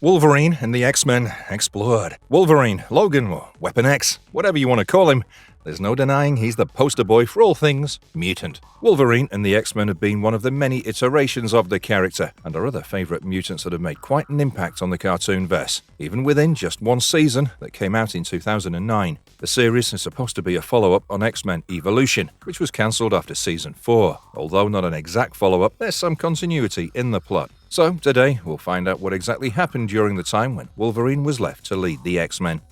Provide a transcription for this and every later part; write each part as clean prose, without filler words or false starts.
Wolverine and the X-Men explored. Wolverine, Logan, or Weapon X, whatever you want to call him, there's no denying he's the poster boy for all things mutant. Wolverine and the X-Men have been one of the many iterations of the character, and are other favourite mutants that have made quite an impact on the cartoon verse, even within just one season that came out in 2009. The series is supposed to be a follow-up on X-Men Evolution, which was cancelled after Season 4. Although not an exact follow-up, there's some continuity in the plot. So, today, we'll find out what exactly happened during the time when Wolverine was left to lead the X-Men.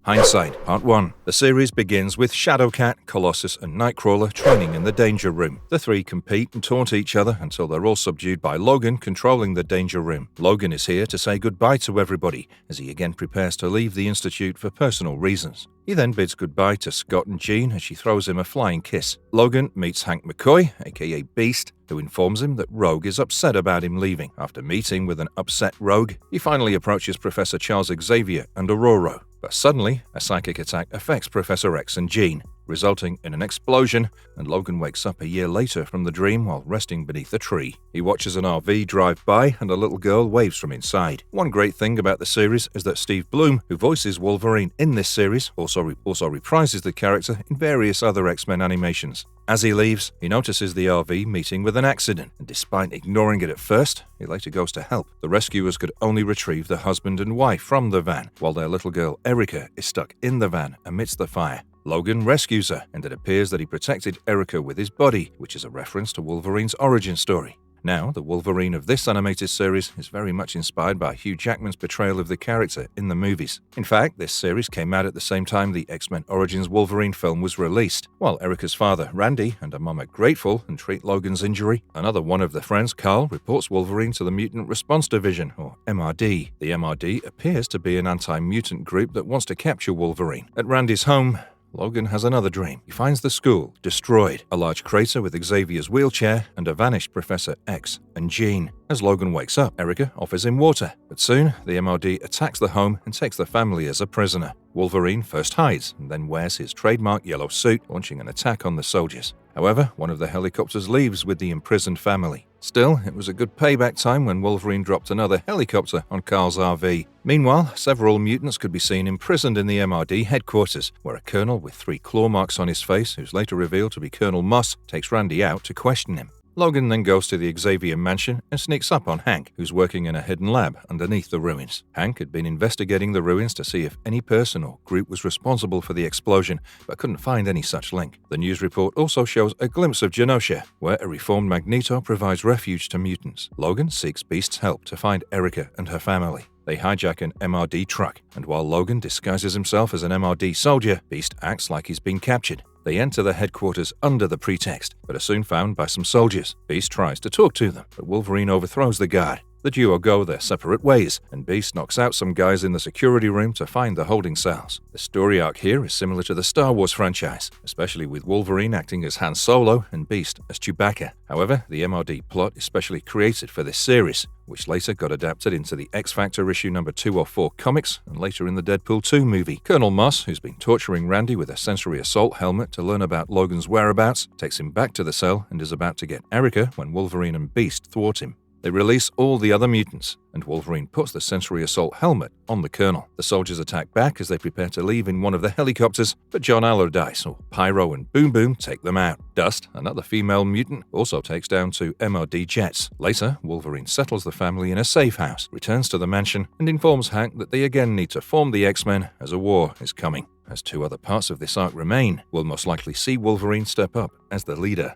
Hindsight, Part 1. The series begins with Shadowcat, Colossus, and Nightcrawler training in the Danger Room. The three compete and taunt each other until they're all subdued by Logan controlling the Danger Room. Logan is here to say goodbye to everybody, as he again prepares to leave the Institute for personal reasons. He then bids goodbye to Scott and Jean as she throws him a flying kiss. Logan meets Hank McCoy, aka Beast, who informs him that Rogue is upset about him leaving. After meeting with an upset Rogue, he finally approaches Professor Charles Xavier and Aurora. But suddenly, a psychic attack affects Professor X and Jean, resulting in an explosion, and Logan wakes up a year later from the dream while resting beneath a tree. He watches an RV drive by and a little girl waves from inside. One great thing about the series is that Steve Blum, who voices Wolverine in this series, also reprises the character in various other X-Men animations. As he leaves, he notices the RV meeting with an accident, and despite ignoring it at first, he later goes to help. The rescuers could only retrieve the husband and wife from the van, while their little girl Erica is stuck in the van amidst the fire. Logan rescues her, and it appears that he protected Erica with his body, which is a reference to Wolverine's origin story. Now, the Wolverine of this animated series is very much inspired by Hugh Jackman's portrayal of the character in the movies. In fact, this series came out at the same time the X-Men Origins Wolverine film was released. While Erica's father, Randy, and her mom are grateful and treat Logan's injury, another one of the friends, Carl, reports Wolverine to the Mutant Response Division, or MRD. The MRD appears to be an anti-mutant group that wants to capture Wolverine. At Randy's home, Logan has another dream. He finds the school destroyed, a large crater with Xavier's wheelchair, and a vanished Professor X and Jean. As Logan wakes up, Erica offers him water, but soon the MRD attacks the home and takes the family as a prisoner. Wolverine first hides and then wears his trademark yellow suit, launching an attack on the soldiers. However, one of the helicopters leaves with the imprisoned family. Still, it was a good payback time when Wolverine dropped another helicopter on Carl's RV. Meanwhile, several mutants could be seen imprisoned in the MRD headquarters, where a colonel with 3 claw marks on his face, who's later revealed to be Colonel Moss, takes Randy out to question him. Logan then goes to the Xavier mansion and sneaks up on Hank, who's working in a hidden lab underneath the ruins. Hank had been investigating the ruins to see if any person or group was responsible for the explosion, but couldn't find any such link. The news report also shows a glimpse of Janosa, where a reformed Magneto provides refuge to mutants. Logan seeks Beast's help to find Erica and her family. They hijack an MRD truck, and while Logan disguises himself as an MRD soldier, Beast acts like he's been captured. They enter the headquarters under the pretext, but are soon found by some soldiers. Beast tries to talk to them, but Wolverine overthrows the guard. The duo go their separate ways, and Beast knocks out some guys in the security room to find the holding cells. The story arc here is similar to the Star Wars franchise, especially with Wolverine acting as Han Solo and Beast as Chewbacca. However, the MRD plot is specially created for this series, which later got adapted into the X-Factor issue number 204 comics and later in the Deadpool 2 movie. Colonel Moss, who's been torturing Randy with a sensory assault helmet to learn about Logan's whereabouts, takes him back to the cell and is about to get Erica when Wolverine and Beast thwart him. They release all the other mutants, and Wolverine puts the sensory assault helmet on the Colonel. The soldiers attack back as they prepare to leave in one of the helicopters, but John Allardyce, or Pyro, and Boom Boom take them out. Dust, another female mutant, also takes down 2 MRD jets. Later, Wolverine settles the family in a safe house, returns to the mansion, and informs Hank that they again need to form the X-Men as a war is coming. As 2 other parts of this arc remain, we'll most likely see Wolverine step up as the leader.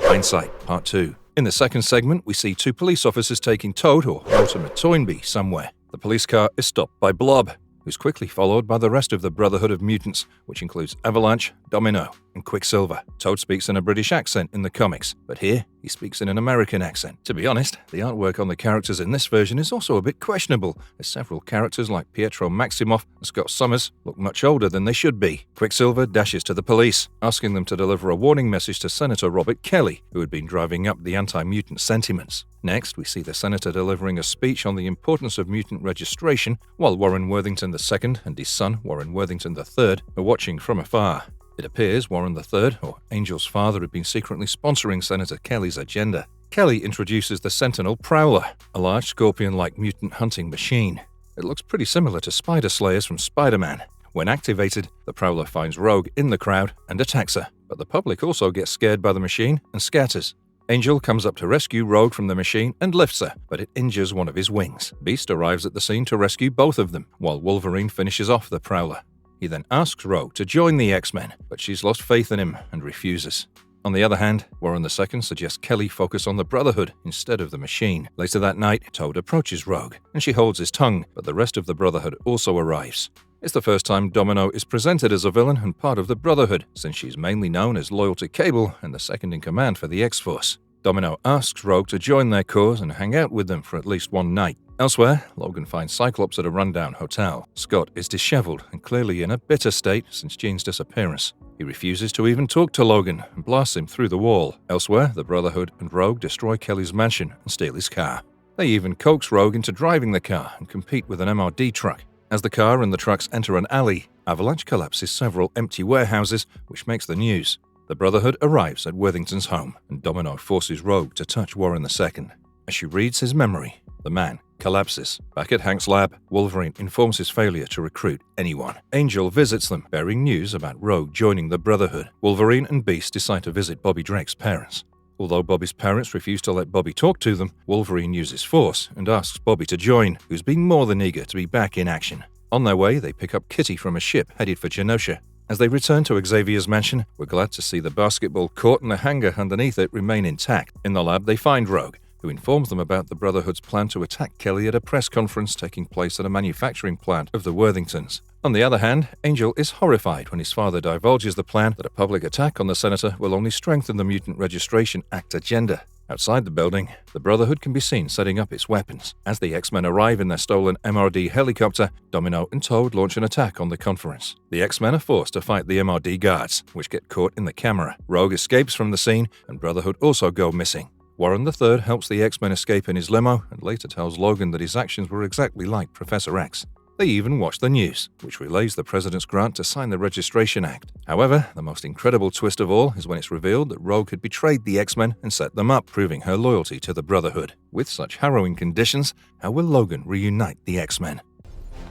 Hindsight, Part 2. In the second segment, we see 2 police officers taking Toad or Mortimer Toynbee somewhere. The police car is stopped by Blob, who's quickly followed by the rest of the Brotherhood of Mutants, which includes Avalanche, Domino, and Quicksilver. Toad speaks in a British accent in the comics, but here he speaks in an American accent. To be honest, the artwork on the characters in this version is also a bit questionable, as several characters like Pietro Maximoff and Scott Summers look much older than they should be. Quicksilver dashes to the police, asking them to deliver a warning message to Senator Robert Kelly, who had been driving up the anti-mutant sentiments. Next, we see the senator delivering a speech on the importance of mutant registration, while Warren Worthington II and his son, Warren Worthington III, are watching from afar. It appears Warren III, or Angel's father, had been secretly sponsoring Senator Kelly's agenda. Kelly introduces the Sentinel Prowler, a large scorpion-like mutant hunting machine. It looks pretty similar to Spider Slayers from Spider-Man. When activated, the Prowler finds Rogue in the crowd and attacks her, but the public also gets scared by the machine and scatters. Angel comes up to rescue Rogue from the machine and lifts her, but it injures one of his wings. Beast arrives at the scene to rescue both of them, while Wolverine finishes off the Prowler. He then asks Rogue to join the X-Men, but she's lost faith in him and refuses. On the other hand, Warren II suggests Kelly focus on the Brotherhood instead of the machine. Later that night, Toad approaches Rogue, and she holds his tongue, but the rest of the Brotherhood also arrives. It's the first time Domino is presented as a villain and part of the Brotherhood, since she's mainly known as loyal to Cable and the second-in-command for the X-Force. Domino asks Rogue to join their cause and hang out with them for at least one night. Elsewhere, Logan finds Cyclops at a rundown hotel. Scott is disheveled and clearly in a bitter state since Jean's disappearance. He refuses to even talk to Logan and blasts him through the wall. Elsewhere, the Brotherhood and Rogue destroy Kelly's mansion and steal his car. They even coax Rogue into driving the car and compete with an MRD truck. As the car and the trucks enter an alley, Avalanche collapses several empty warehouses, which makes the news. The Brotherhood arrives at Worthington's home, and Domino forces Rogue to touch Warren II. As she reads his memory, the man collapses. Back at Hank's lab, Wolverine informs his failure to recruit anyone. Angel visits them, bearing news about Rogue joining the Brotherhood. Wolverine and Beast decide to visit Bobby Drake's parents. Although Bobby's parents refuse to let Bobby talk to them, Wolverine uses force and asks Bobby to join, who's been more than eager to be back in action. On their way, they pick up Kitty from a ship headed for Janosa. As they return to Xavier's mansion, we're glad to see the basketball court and the hangar underneath it remain intact. In the lab, they find Rogue, who informs them about the Brotherhood's plan to attack Kelly at a press conference taking place at a manufacturing plant of the Worthingtons. On the other hand, Angel is horrified when his father divulges the plan that a public attack on the senator will only strengthen the Mutant Registration Act agenda. Outside the building, the Brotherhood can be seen setting up its weapons. As the X-Men arrive in their stolen MRD helicopter, Domino and Toad launch an attack on the conference. The X-Men are forced to fight the MRD guards, which get caught in the camera. Rogue escapes from the scene, and Brotherhood also go missing. Warren III helps the X-Men escape in his limo and later tells Logan that his actions were exactly like Professor X. They even watch the news, which relays the president's grant to sign the Registration Act. However, the most incredible twist of all is when it's revealed that Rogue had betrayed the X-Men and set them up, proving her loyalty to the Brotherhood. With such harrowing conditions, how will Logan reunite the X-Men?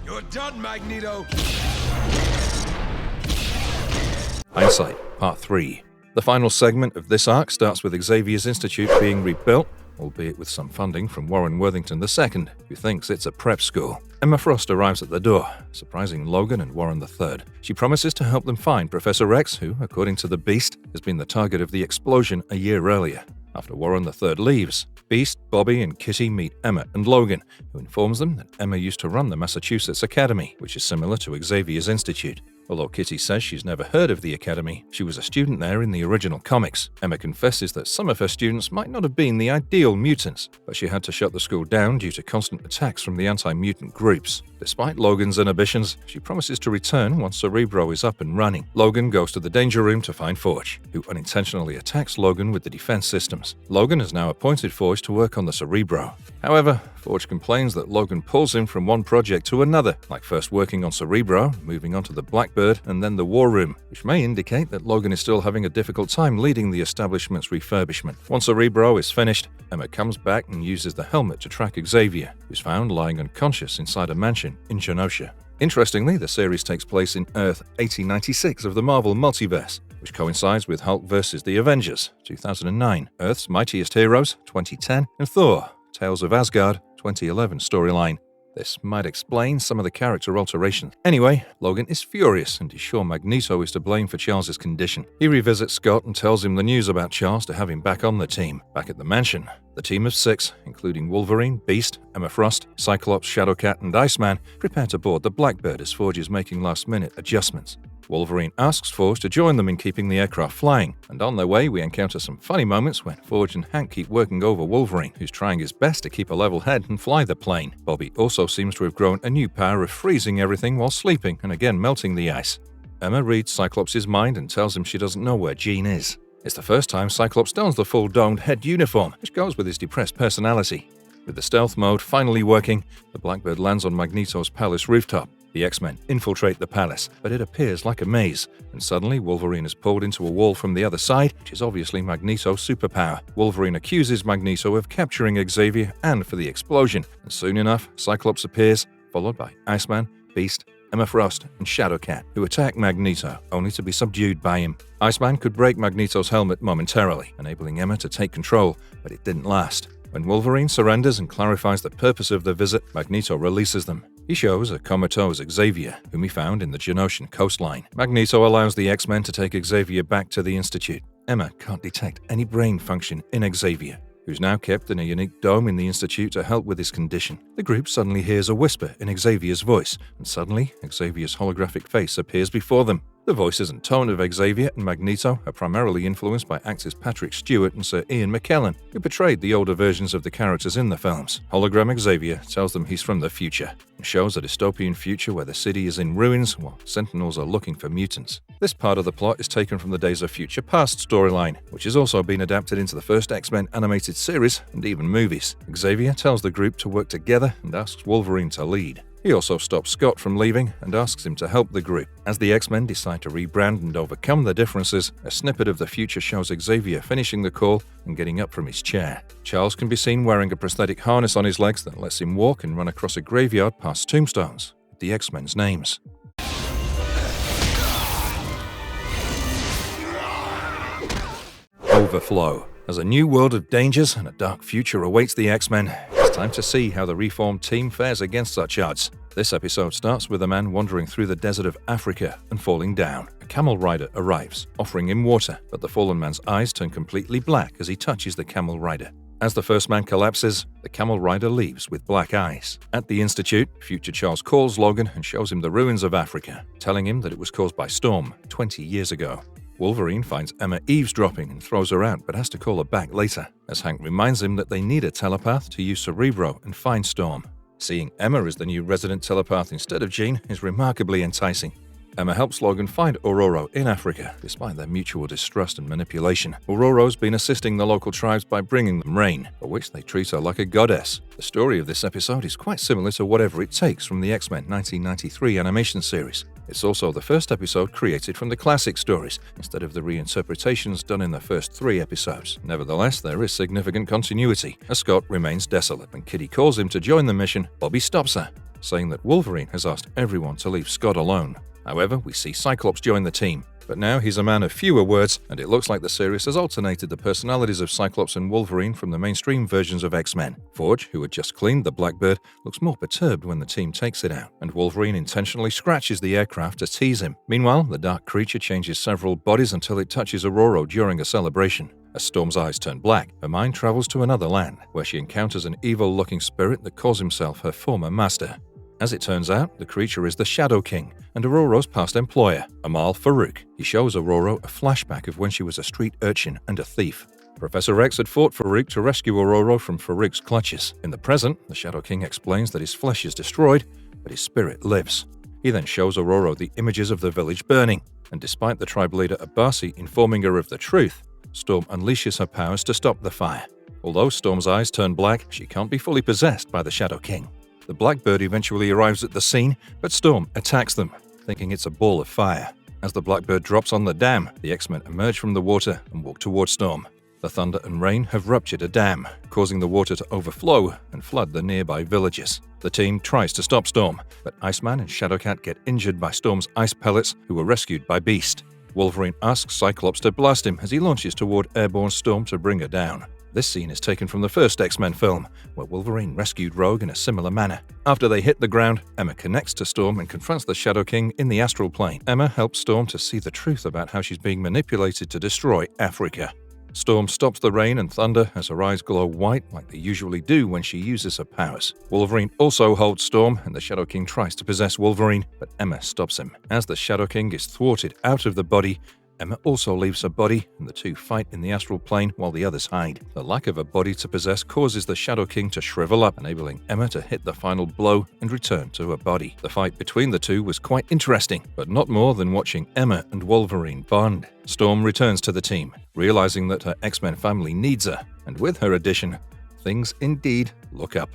You're done, Magneto! Hindsight, Part 3. The final segment of this arc starts with Xavier's Institute being rebuilt, albeit with some funding from Warren Worthington II, who thinks it's a prep school. Emma Frost arrives at the door, surprising Logan and Warren III. She promises to help them find Professor X, who, according to the Beast, has been the target of the explosion a year earlier. After Warren III leaves, Beast, Bobby, and Kitty meet Emma and Logan, who informs them that Emma used to run the Massachusetts Academy, which is similar to Xavier's Institute. Although Kitty says she's never heard of the Academy, she was a student there in the original comics. Emma confesses that some of her students might not have been the ideal mutants, but she had to shut the school down due to constant attacks from the anti-mutant groups. Despite Logan's inhibitions, she promises to return once Cerebro is up and running. Logan goes to the Danger Room to find Forge, who unintentionally attacks Logan with the defense systems. Logan has now appointed Forge to work on the Cerebro. However, Forge complains that Logan pulls him from one project to another, like first working on Cerebro, moving on to the Blackbird, and then the War Room, which may indicate that Logan is still having a difficult time leading the establishment's refurbishment. Once Cerebro is finished, Emma comes back and uses the helmet to track Xavier, who's found lying unconscious inside a mansion in Janosa. Interestingly, the series takes place in Earth 1896 of the Marvel Multiverse, which coincides with Hulk vs. the Avengers, 2009, Earth's Mightiest Heroes, 2010, and Thor, Tales of Asgard, 2011 storyline. This might explain some of the character alterations. Anyway, Logan is furious and is sure Magneto is to blame for Charles's condition. He revisits Scott and tells him the news about Charles to have him back on the team. Back at the mansion, the team of 6, including Wolverine, Beast, Emma Frost, Cyclops, Shadowcat, and Iceman, prepare to board the Blackbird as Forge is making last-minute adjustments. Wolverine asks Forge to join them in keeping the aircraft flying, and on their way we encounter some funny moments when Forge and Hank keep working over Wolverine, who's trying his best to keep a level head and fly the plane. Bobby also seems to have grown a new power of freezing everything while sleeping and again melting the ice. Emma reads Cyclops' mind and tells him she doesn't know where Jean is. It's the first time Cyclops dons the full domed head uniform, which goes with his depressed personality. With the stealth mode finally working, the Blackbird lands on Magneto's palace rooftop. The X-Men infiltrate the palace, but it appears like a maze, and suddenly Wolverine is pulled into a wall from the other side, which is obviously Magneto's superpower. Wolverine accuses Magneto of capturing Xavier and for the explosion, and soon enough, Cyclops appears, followed by Iceman, Beast, Emma Frost, and Shadowcat, who attack Magneto, only to be subdued by him. Iceman could break Magneto's helmet momentarily, enabling Emma to take control, but it didn't last. When Wolverine surrenders and clarifies the purpose of the visit, Magneto releases them. He shows a comatose Xavier, whom he found in the Janosian coastline. Magneto allows the X-Men to take Xavier back to the Institute. Emma can't detect any brain function in Xavier, who's now kept in a unique dome in the Institute to help with his condition. The group suddenly hears a whisper in Xavier's voice, and suddenly Xavier's holographic face appears before them. The voices and tone of Xavier and Magneto are primarily influenced by actors Patrick Stewart and Sir Ian McKellen, who portrayed the older versions of the characters in the films. Hologram Xavier tells them he's from the future, and shows a dystopian future where the city is in ruins while Sentinels are looking for mutants. This part of the plot is taken from the Days of Future Past storyline, which has also been adapted into the first X-Men animated series and even movies. Xavier tells the group to work together and asks Wolverine to lead. He also stops Scott from leaving and asks him to help the group. As the X-Men decide to rebrand and overcome the differences, a snippet of the future shows Xavier finishing the call and getting up from his chair. Charles can be seen wearing a prosthetic harness on his legs that lets him walk and run across a graveyard past tombstones with the X-Men's names. Overflow. As a new world of dangers and a dark future awaits the X-Men, it's time to see how the reformed team fares against such odds. This episode starts with a man wandering through the desert of Africa and falling down. A camel rider arrives, offering him water, but the fallen man's eyes turn completely black as he touches the camel rider. As the first man collapses, the camel rider leaves with black eyes. At the Institute, future Charles calls Logan and shows him the ruins of Africa, telling him that it was caused by Storm 20 years ago. Wolverine finds Emma eavesdropping and throws her out, but has to call her back later, as Hank reminds him that they need a telepath to use Cerebro and find Storm. Seeing Emma as the new resident telepath instead of Jean is remarkably enticing. Emma helps Logan find Ororo in Africa, despite their mutual distrust and manipulation. Ororo's been assisting the local tribes by bringing them rain, for which they treat her like a goddess. The story of this episode is quite similar to Whatever It Takes from the X-Men 1993 animation series. It's also the first episode created from the classic stories, instead of the reinterpretations done in the first 3 episodes. Nevertheless, there is significant continuity, as Scott remains desolate. When Kitty calls him to join the mission, Bobby stops her, saying that Wolverine has asked everyone to leave Scott alone. However, we see Cyclops join the team, but now he's a man of fewer words, and it looks like the series has alternated the personalities of Cyclops and Wolverine from the mainstream versions of X-Men. Forge, who had just cleaned the Blackbird, looks more perturbed when the team takes it out, and Wolverine intentionally scratches the aircraft to tease him. Meanwhile, the dark creature changes several bodies until it touches Ororo during a celebration. As Storm's eyes turn black, her mind travels to another land, where she encounters an evil-looking spirit that calls himself her former master. As it turns out, the creature is the Shadow King and Ororo's past employer, Amal Farouk. He shows Ororo a flashback of when she was a street urchin and a thief. Professor X had fought Farouk to rescue Ororo from Farouk's clutches. In the present, the Shadow King explains that his flesh is destroyed, but his spirit lives. He then shows Ororo the images of the village burning, and despite the tribe leader Abasi informing her of the truth, Storm unleashes her powers to stop the fire. Although Storm's eyes turn black, she can't be fully possessed by the Shadow King. The Blackbird eventually arrives at the scene, but Storm attacks them, thinking it's a ball of fire. As the Blackbird drops on the dam, the X-Men emerge from the water and walk towards Storm. The thunder and rain have ruptured a dam, causing the water to overflow and flood the nearby villages. The team tries to stop Storm, but Iceman and Shadowcat get injured by Storm's ice pellets, who were rescued by Beast. Wolverine asks Cyclops to blast him as he launches toward airborne Storm to bring her down. This scene is taken from the first X-Men film, where Wolverine rescued Rogue in a similar manner. After they hit the ground, Emma connects to Storm and confronts the Shadow King in the astral plane. Emma helps Storm to see the truth about how she's being manipulated to destroy Africa. Storm stops the rain and thunder as her eyes glow white like they usually do when she uses her powers. Wolverine also holds Storm, and the Shadow King tries to possess Wolverine, but Emma stops him. As the Shadow King is thwarted out of the body, Emma also leaves her body, and the two fight in the astral plane while the others hide. The lack of a body to possess causes the Shadow King to shrivel up, enabling Emma to hit the final blow and return to her body. The fight between the two was quite interesting, but not more than watching Emma and Wolverine bond. Storm returns to the team, realizing that her X-Men family needs her, and with her addition, things indeed look up.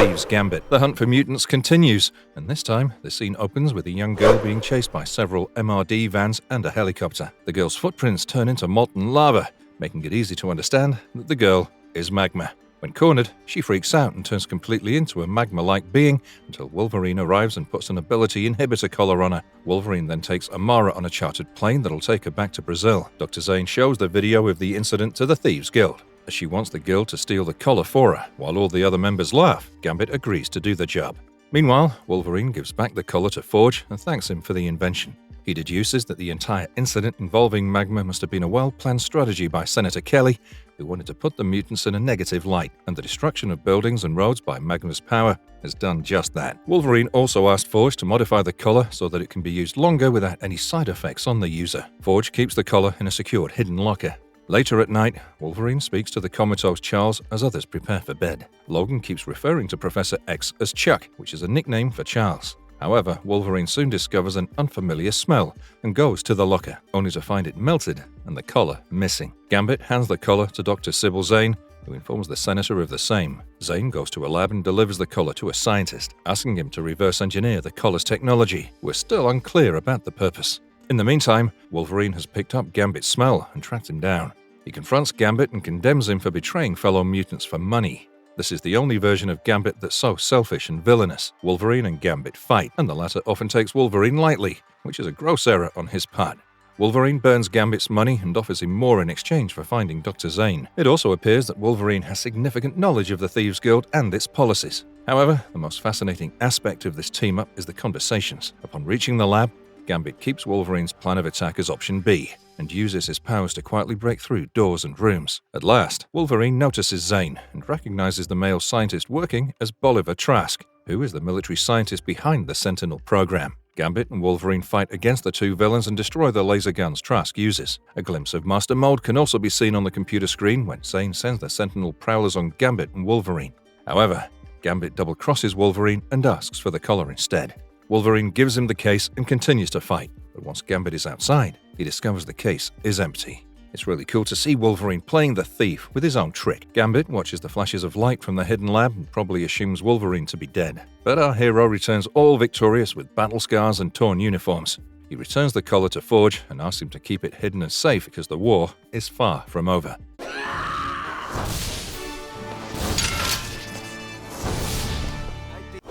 Thieves Gambit. The hunt for mutants continues, and this time, the scene opens with a young girl being chased by several MRD vans and a helicopter. The girl's footprints turn into molten lava, making it easy to understand that the girl is Magma. When cornered, she freaks out and turns completely into a magma-like being until Wolverine arrives and puts an ability inhibitor collar on her. Wolverine then takes Amara on a chartered plane that'll take her back to Brazil. Dr. Zane shows the video of the incident to the Thieves Guild, as she wants the guild to steal the collar for her. While all the other members laugh, Gambit agrees to do the job. Meanwhile, Wolverine gives back the collar to Forge and thanks him for the invention. He deduces that the entire incident involving Magma must have been a well-planned strategy by Senator Kelly, who wanted to put the mutants in a negative light, and the destruction of buildings and roads by Magma's power has done just that. Wolverine also asked Forge to modify the collar so that it can be used longer without any side effects on the user. Forge keeps the collar in a secured hidden locker. Later at night, Wolverine speaks to the comatose Charles as others prepare for bed. Logan keeps referring to Professor X as Chuck, which is a nickname for Charles. However, Wolverine soon discovers an unfamiliar smell and goes to the locker, only to find it melted and the collar missing. Gambit hands the collar to Dr. Sybil Zane, who informs the Senator of the same. Zane goes to a lab and delivers the collar to a scientist, asking him to reverse engineer the collar's technology. We're still unclear about the purpose. In the meantime, Wolverine has picked up Gambit's smell and tracked him down. He confronts Gambit and condemns him for betraying fellow mutants for money. This is the only version of Gambit that's so selfish and villainous. Wolverine and Gambit fight, and the latter often takes Wolverine lightly, which is a gross error on his part. Wolverine burns Gambit's money and offers him more in exchange for finding Dr. Zane. It also appears that Wolverine has significant knowledge of the Thieves Guild and its policies. However, the most fascinating aspect of this team-up is the conversations. Upon reaching the lab, Gambit keeps Wolverine's plan of attack as option B, and uses his powers to quietly break through doors and rooms. At last, Wolverine notices Zane and recognizes the male scientist working as Bolivar Trask, who is the military scientist behind the Sentinel program. Gambit and Wolverine fight against the two villains and destroy the laser guns Trask uses. A glimpse of Master Mold can also be seen on the computer screen when Zane sends the Sentinel prowlers on Gambit and Wolverine. However, Gambit double-crosses Wolverine and asks for the collar instead. Wolverine gives him the case and continues to fight, but once Gambit is outside, he discovers the case is empty. It's really cool to see Wolverine playing the thief with his own trick. Gambit watches the flashes of light from the hidden lab and probably assumes Wolverine to be dead. But our hero returns all victorious with battle scars and torn uniforms. He returns the collar to Forge and asks him to keep it hidden and safe because the war is far from over.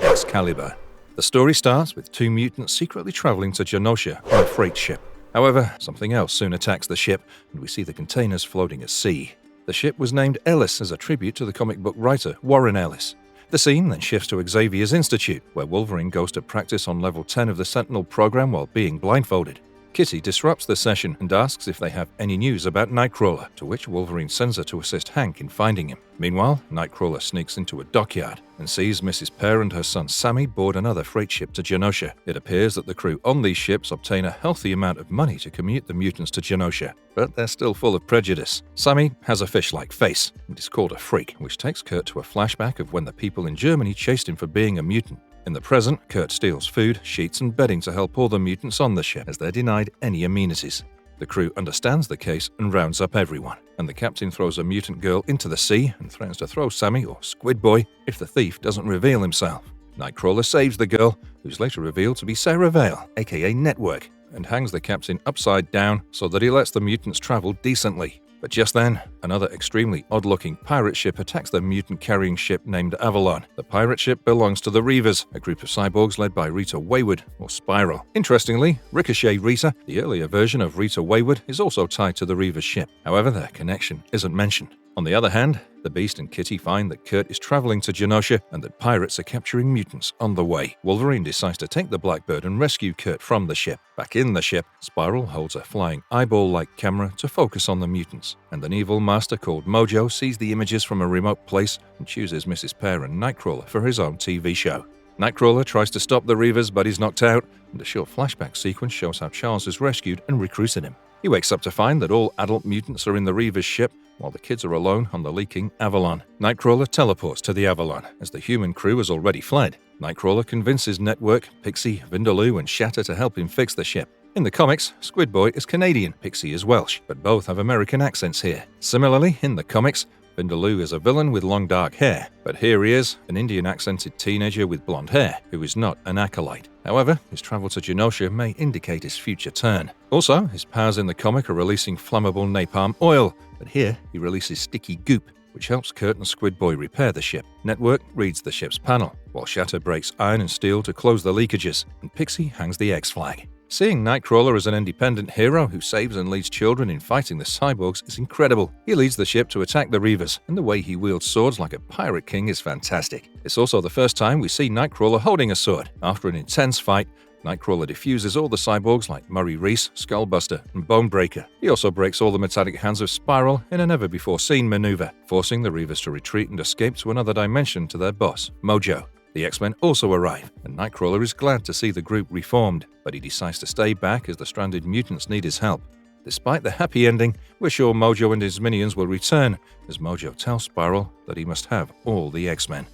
Excalibur. The story starts with two mutants secretly traveling to Janosa on a freight ship. However, something else soon attacks the ship, and we see the containers floating at sea. The ship was named Ellis as a tribute to the comic book writer Warren Ellis. The scene then shifts to Xavier's Institute, where Wolverine goes to practice on level 10 of the Sentinel program while being blindfolded. Kitty disrupts the session and asks if they have any news about Nightcrawler, to which Wolverine sends her to assist Hank in finding him. Meanwhile, Nightcrawler sneaks into a dockyard and sees Mrs. Pear and her son Sammy board another freight ship to Janosa. It appears that the crew on these ships obtain a healthy amount of money to commute the mutants to Janosa, but they're still full of prejudice. Sammy has a fish-like face and is called a freak, which takes Kurt to a flashback of when the people in Germany chased him for being a mutant. In the present, Kurt steals food, sheets, and bedding to help all the mutants on the ship, as they're denied any amenities. The crew understands the case and rounds up everyone, and the captain throws a mutant girl into the sea and threatens to throw Sammy, or Squid Boy, if the thief doesn't reveal himself. Nightcrawler saves the girl, who's later revealed to be Sarah Vale, aka Network, and hangs the captain upside down so that he lets the mutants travel decently. But just then, another extremely odd-looking pirate ship attacks the mutant-carrying ship named Avalon. The pirate ship belongs to the Reavers, a group of cyborgs led by Rita Wayward, or Spiral. Interestingly, Ricochet Rita, the earlier version of Rita Wayward, is also tied to the Reavers ship. However, their connection isn't mentioned. On the other hand, the Beast and Kitty find that Kurt is traveling to Janosa and that pirates are capturing mutants on the way. Wolverine decides to take the Blackbird and rescue Kurt from the ship. Back in the ship, Spiral holds a flying eyeball-like camera to focus on the mutants, and an evil master called Mojo sees the images from a remote place and chooses Mrs. Pear and Nightcrawler for his own TV show. Nightcrawler tries to stop the Reavers, but he's knocked out, and a short flashback sequence shows how Charles is rescued and recruited him. He wakes up to find that all adult mutants are in the Reavers ship, while the kids are alone on the leaking Avalon. Nightcrawler teleports to the Avalon, as the human crew has already fled. Nightcrawler convinces Network, Pixie, Vindaloo, and Shatter to help him fix the ship. In the comics, Squid Boy is Canadian, Pixie is Welsh, but both have American accents here. Similarly, in the comics, Vindaloo is a villain with long dark hair, but here he is, an Indian-accented teenager with blonde hair, who is not an acolyte. However, his travel to Janosa may indicate his future turn. Also, his powers in the comic are releasing flammable napalm oil, but here he releases sticky goop, which helps Kurt and Squid Boy repair the ship. Network reads the ship's panel, while Shatter breaks iron and steel to close the leakages, and Pixie hangs the X flag. Seeing Nightcrawler as an independent hero who saves and leads children in fighting the cyborgs is incredible. He leads the ship to attack the Reavers, and the way he wields swords like a pirate king is fantastic. It's also the first time we see Nightcrawler holding a sword. After an intense fight, Nightcrawler defuses all the cyborgs like Murray Reese, Skullbuster, and Bonebreaker. He also breaks all the metallic hands of Spiral in a never-before-seen maneuver, forcing the Reavers to retreat and escape to another dimension to their boss, Mojo. The X-Men also arrive, and Nightcrawler is glad to see the group reformed, but he decides to stay back as the stranded mutants need his help. Despite the happy ending, we're sure Mojo and his minions will return, as Mojo tells Spiral that he must have all the X-Men.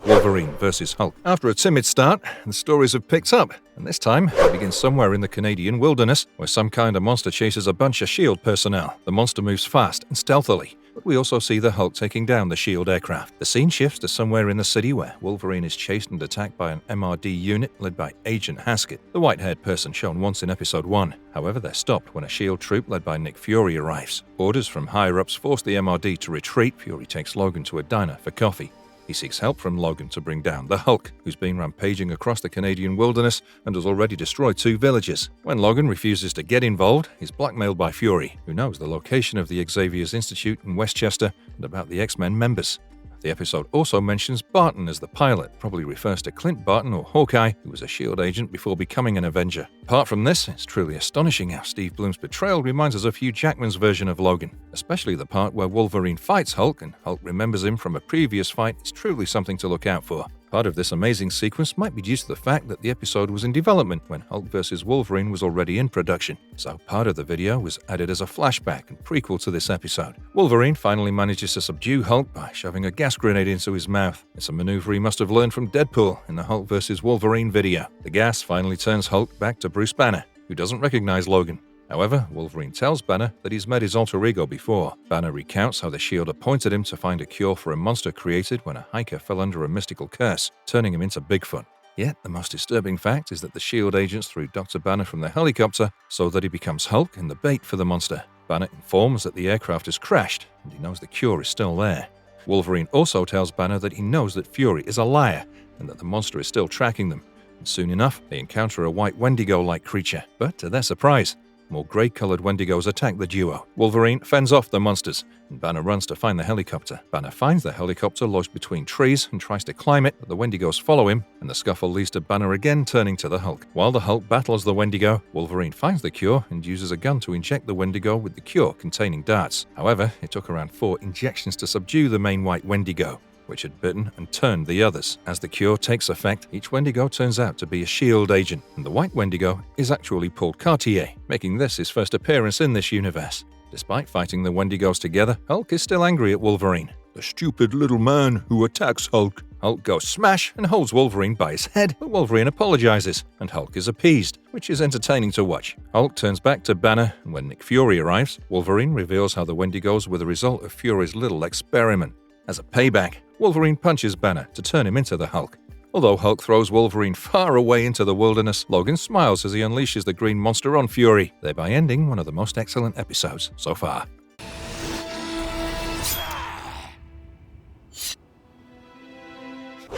Wolverine vs. Hulk. After a timid start, the stories have picked up, and this time it begins somewhere in the Canadian wilderness, where some kind of monster chases a bunch of S.H.I.E.L.D. personnel. The monster moves fast and stealthily, but we also see the Hulk taking down the S.H.I.E.L.D. aircraft. The scene shifts to somewhere in the city where Wolverine is chased and attacked by an MRD unit led by Agent Haskett, the white-haired person shown once in Episode 1. However, they're stopped when a S.H.I.E.L.D. troop led by Nick Fury arrives. Orders from higher-ups force the MRD to retreat. Fury takes Logan to a diner for coffee. He seeks help from Logan to bring down the Hulk, who's been rampaging across the Canadian wilderness and has already destroyed 2 villages. When Logan refuses to get involved, he's blackmailed by Fury, who knows the location of the Xavier's Institute in Westchester and about the X-Men members. The episode also mentions Barton as the pilot, probably refers to Clint Barton or Hawkeye, who was a S.H.I.E.L.D. agent before becoming an Avenger. Apart from this, it's truly astonishing how Steve Blum's portrayal reminds us of Hugh Jackman's version of Logan, especially the part where Wolverine fights Hulk and Hulk remembers him from a previous fight. It's truly something to look out for. Part of this amazing sequence might be due to the fact that the episode was in development when Hulk vs. Wolverine was already in production, so part of the video was added as a flashback and prequel to this episode. Wolverine finally manages to subdue Hulk by shoving a gas grenade into his mouth. It's a maneuver he must have learned from Deadpool in the Hulk vs. Wolverine video. The gas finally turns Hulk back to Bruce Banner, who doesn't recognize Logan. However, Wolverine tells Banner that he's met his alter ego before. Banner recounts how the S.H.I.E.L.D. appointed him to find a cure for a monster created when a hiker fell under a mystical curse, turning him into Bigfoot. Yet, the most disturbing fact is that the S.H.I.E.L.D. agents threw Dr. Banner from the helicopter so that he becomes Hulk and the bait for the monster. Banner informs that the aircraft has crashed, and he knows the cure is still there. Wolverine also tells Banner that he knows that Fury is a liar, and that the monster is still tracking them. And soon enough, they encounter a white Wendigo-like creature, but to their surprise, more grey-coloured Wendigos attack the duo. Wolverine fends off the monsters, and Banner runs to find the helicopter. Banner finds the helicopter lodged between trees and tries to climb it, but the Wendigos follow him, and the scuffle leads to Banner again turning to the Hulk. While the Hulk battles the Wendigo, Wolverine finds the cure and uses a gun to inject the Wendigo with the cure containing darts. However, it took around 4 injections to subdue the main white Wendigo, which had bitten and turned the others. As the cure takes effect, each Wendigo turns out to be a S.H.I.E.L.D. agent, and the white Wendigo is actually Paul Cartier, making this his first appearance in this universe. Despite fighting the Wendigos together, Hulk is still angry at Wolverine. The stupid little man who attacks Hulk. Hulk goes smash and holds Wolverine by his head, but Wolverine apologizes, and Hulk is appeased, which is entertaining to watch. Hulk turns back to Banner, and when Nick Fury arrives, Wolverine reveals how the Wendigos were the result of Fury's little experiment. As a payback, Wolverine punches Banner to turn him into the Hulk. Although Hulk throws Wolverine far away into the wilderness, Logan smiles as he unleashes the green monster on Fury, thereby ending one of the most excellent episodes so far.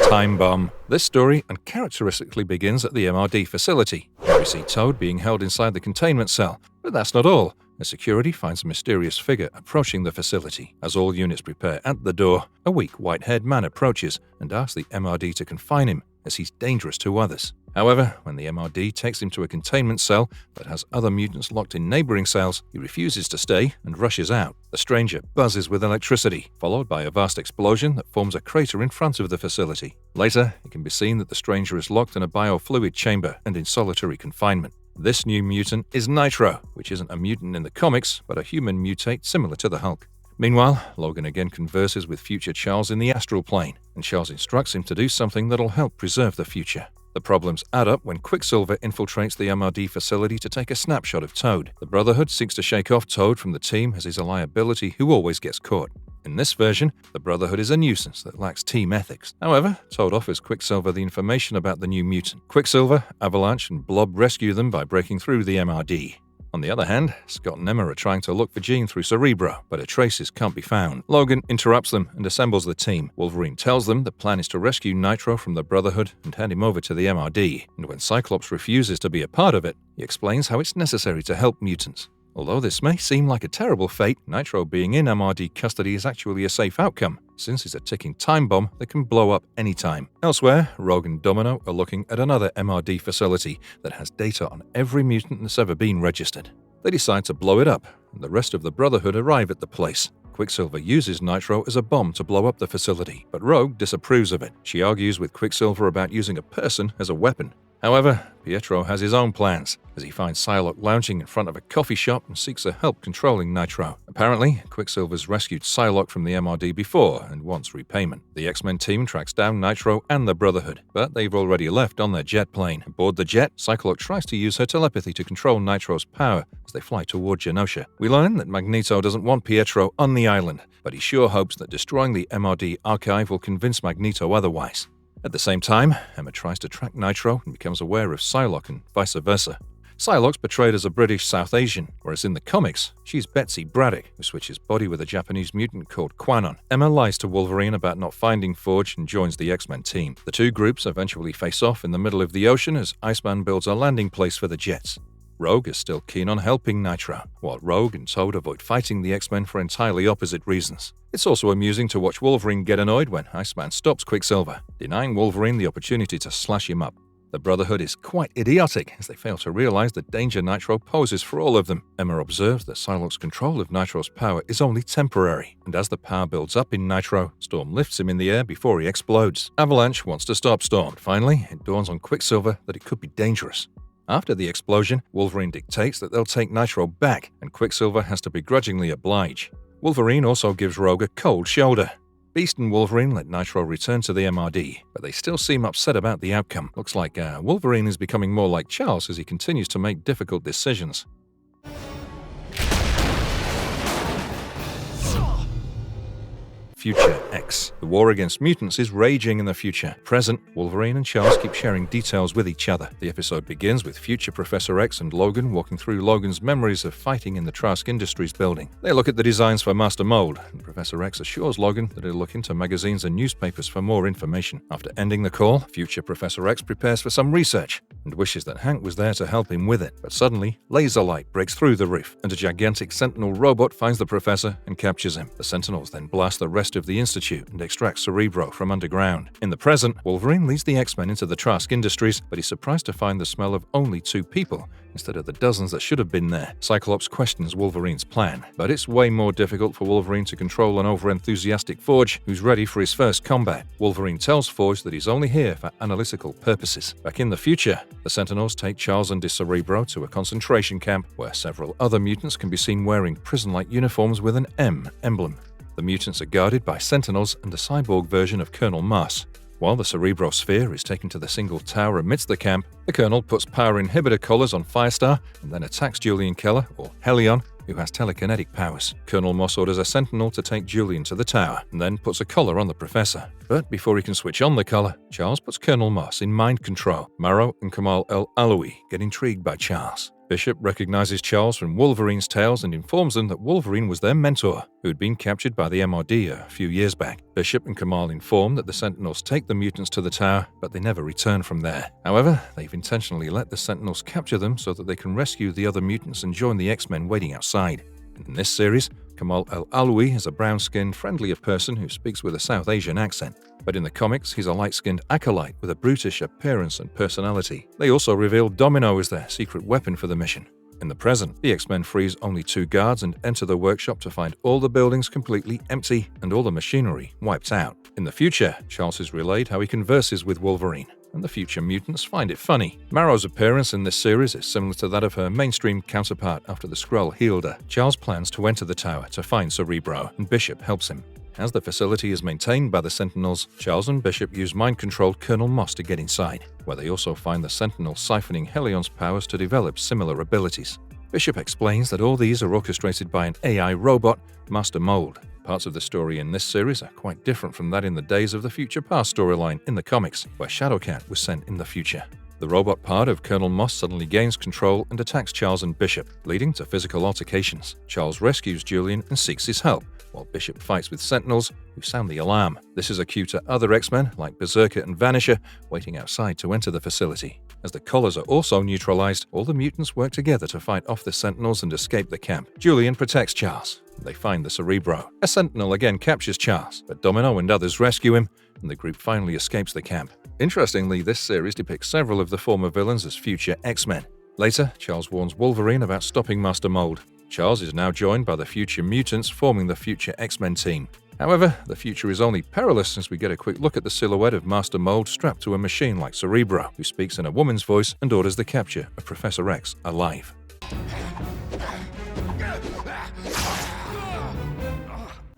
Time Bomb. This story uncharacteristically begins at the MRD facility. We see Toad being held inside the containment cell, but that's not all. As security finds a mysterious figure approaching the facility. As all units prepare at the door, a weak, white-haired man approaches and asks the MRD to confine him, as he's dangerous to others. However, when the MRD takes him to a containment cell that has other mutants locked in neighboring cells, he refuses to stay and rushes out. The stranger buzzes with electricity, followed by a vast explosion that forms a crater in front of the facility. Later, it can be seen that the stranger is locked in a biofluid chamber and in solitary confinement. This new mutant is Nitro, which isn't a mutant in the comics, but a human mutate similar to the Hulk. Meanwhile, Logan again converses with future Charles in the astral plane, and Charles instructs him to do something that'll help preserve the future. The problems add up when Quicksilver infiltrates the MRD facility to take a snapshot of Toad. The Brotherhood seeks to shake off Toad from the team as he's a liability who always gets caught. In this version, the Brotherhood is a nuisance that lacks team ethics. However, Toad offers Quicksilver the information about the new mutant. Quicksilver, Avalanche, and Blob rescue them by breaking through the MRD. On the other hand, Scott and Emma are trying to look for Jean through Cerebro, but her traces can't be found. Logan interrupts them and assembles the team. Wolverine tells them the plan is to rescue Nitro from the Brotherhood and hand him over to the MRD, and when Cyclops refuses to be a part of it, he explains how it's necessary to help mutants. Although this may seem like a terrible fate, Nitro being in MRD custody is actually a safe outcome, since he's a ticking time bomb that can blow up anytime. Elsewhere, Rogue and Domino are looking at another MRD facility that has data on every mutant that's ever been registered. They decide to blow it up, and the rest of the Brotherhood arrive at the place. Quicksilver uses Nitro as a bomb to blow up the facility, but Rogue disapproves of it. She argues with Quicksilver about using a person as a weapon. However, Pietro has his own plans, as he finds Psylocke lounging in front of a coffee shop and seeks her help controlling Nitro. Apparently, Quicksilver's rescued Psylocke from the MRD before and wants repayment. The X-Men team tracks down Nitro and the Brotherhood, but they've already left on their jet plane. Aboard the jet, Psylocke tries to use her telepathy to control Nitro's power as they fly toward Janosa. We learn that Magneto doesn't want Pietro on the island, but he sure hopes that destroying the MRD archive will convince Magneto otherwise. At the same time, Emma tries to track Nitro and becomes aware of Psylocke and vice versa. Psylocke's portrayed as a British South Asian, whereas in the comics, she's Betsy Braddock, who switches body with a Japanese mutant called Quanon. Emma lies to Wolverine about not finding Forge and joins the X-Men team. The two groups eventually face off in the middle of the ocean as Iceman builds a landing place for the jets. Rogue is still keen on helping Nitro, while Rogue and Toad avoid fighting the X-Men for entirely opposite reasons. It's also amusing to watch Wolverine get annoyed when Iceman stops Quicksilver, denying Wolverine the opportunity to slash him up. The Brotherhood is quite idiotic as they fail to realize the danger Nitro poses for all of them. Emma observes that Psylocke's control of Nitro's power is only temporary, and as the power builds up in Nitro, Storm lifts him in the air before he explodes. Avalanche wants to stop Storm. Finally, it dawns on Quicksilver that it could be dangerous. After the explosion, Wolverine dictates that they'll take Nitro back, and Quicksilver has to begrudgingly oblige. Wolverine also gives Rogue a cold shoulder. Beast and Wolverine let Nitro return to the MRD, but they still seem upset about the outcome. Looks like Wolverine is becoming more like Charles as he continues to make difficult decisions. Future X. The war against mutants is raging in the future. Present, Wolverine and Charles keep sharing details with each other. The episode begins with future Professor X and Logan walking through Logan's memories of fighting in the Trask Industries building. They look at the designs for Master Mold, and Professor X assures Logan that he'll look into magazines and newspapers for more information. After ending the call, future Professor X prepares for some research and wishes that Hank was there to help him with it. But suddenly, laser light breaks through the roof, and a gigantic Sentinel robot finds the Professor and captures him. The Sentinels then blast the rest of the Institute and extract Cerebro from underground. In the present, Wolverine leads the X-Men into the Trask Industries, but he's surprised to find the smell of only 2 people instead of the dozens that should have been there. Cyclops questions Wolverine's plan, but it's way more difficult for Wolverine to control an overenthusiastic Forge who's ready for his first combat. Wolverine tells Forge that he's only here for analytical purposes. Back in the future, the Sentinels take Charles and Cerebro to a concentration camp where several other mutants can be seen wearing prison-like uniforms with an M emblem. The mutants are guarded by Sentinels and a cyborg version of Colonel Mars. While the Cerebro sphere is taken to the single tower amidst the camp, the Colonel puts power inhibitor collars on Firestar and then attacks Julian Keller, or Helion, who has telekinetic powers. Colonel Moss orders a Sentinel to take Julian to the tower and then puts a collar on the Professor. But before he can switch on the collar, Charles puts Colonel Moss in mind control. Marrow and Kamal El-Alawi get intrigued by Charles. Bishop recognizes Charles from Wolverine's tales and informs them that Wolverine was their mentor, who had been captured by the MRD a few years back. Bishop and Kamal inform that the Sentinels take the mutants to the tower, but they never return from there. However, they've intentionally let the Sentinels capture them so that they can rescue the other mutants and join the X-Men waiting outside. In this series, Kamal El-Alawi is a brown-skinned, friendlier person who speaks with a South Asian accent. But in the comics, he's a light-skinned acolyte with a brutish appearance and personality. They also reveal Domino as their secret weapon for the mission. In the present, the X-Men freeze only 2 guards and enter the workshop to find all the buildings completely empty and all the machinery wiped out. In the future, Charles is relayed how he converses with Wolverine, and the future mutants find it funny. Marrow's appearance in this series is similar to that of her mainstream counterpart after the Skrull healed her. Charles plans to enter the tower to find Cerebro, and Bishop helps him. As the facility is maintained by the Sentinels, Charles and Bishop use mind-controlled Colonel Moss to get inside, where they also find the Sentinels siphoning Helion's powers to develop similar abilities. Bishop explains that all these are orchestrated by an AI robot, Master Mold. Parts of the story in this series are quite different from that in the Days of the Future Past storyline in the comics, where Shadowcat was sent in the future. The robot part of Colonel Moss suddenly gains control and attacks Charles and Bishop, leading to physical altercations. Charles rescues Julian and seeks his help, while Bishop fights with Sentinels, who sound the alarm. This is a cue to other X-Men, like Berserker and Vanisher, waiting outside to enter the facility. As the collars are also neutralized, all the mutants work together to fight off the Sentinels and escape the camp. Julian protects Charles. They find the Cerebro. A Sentinel again captures Charles, but Domino and others rescue him, and the group finally escapes the camp. Interestingly, this series depicts several of the former villains as future X-Men. Later, Charles warns Wolverine about stopping Master Mold. Charles is now joined by the future mutants, forming the future X-Men team. However, the future is only perilous as we get a quick look at the silhouette of Master Mold strapped to a machine like Cerebro, who speaks in a woman's voice and orders the capture of Professor X alive.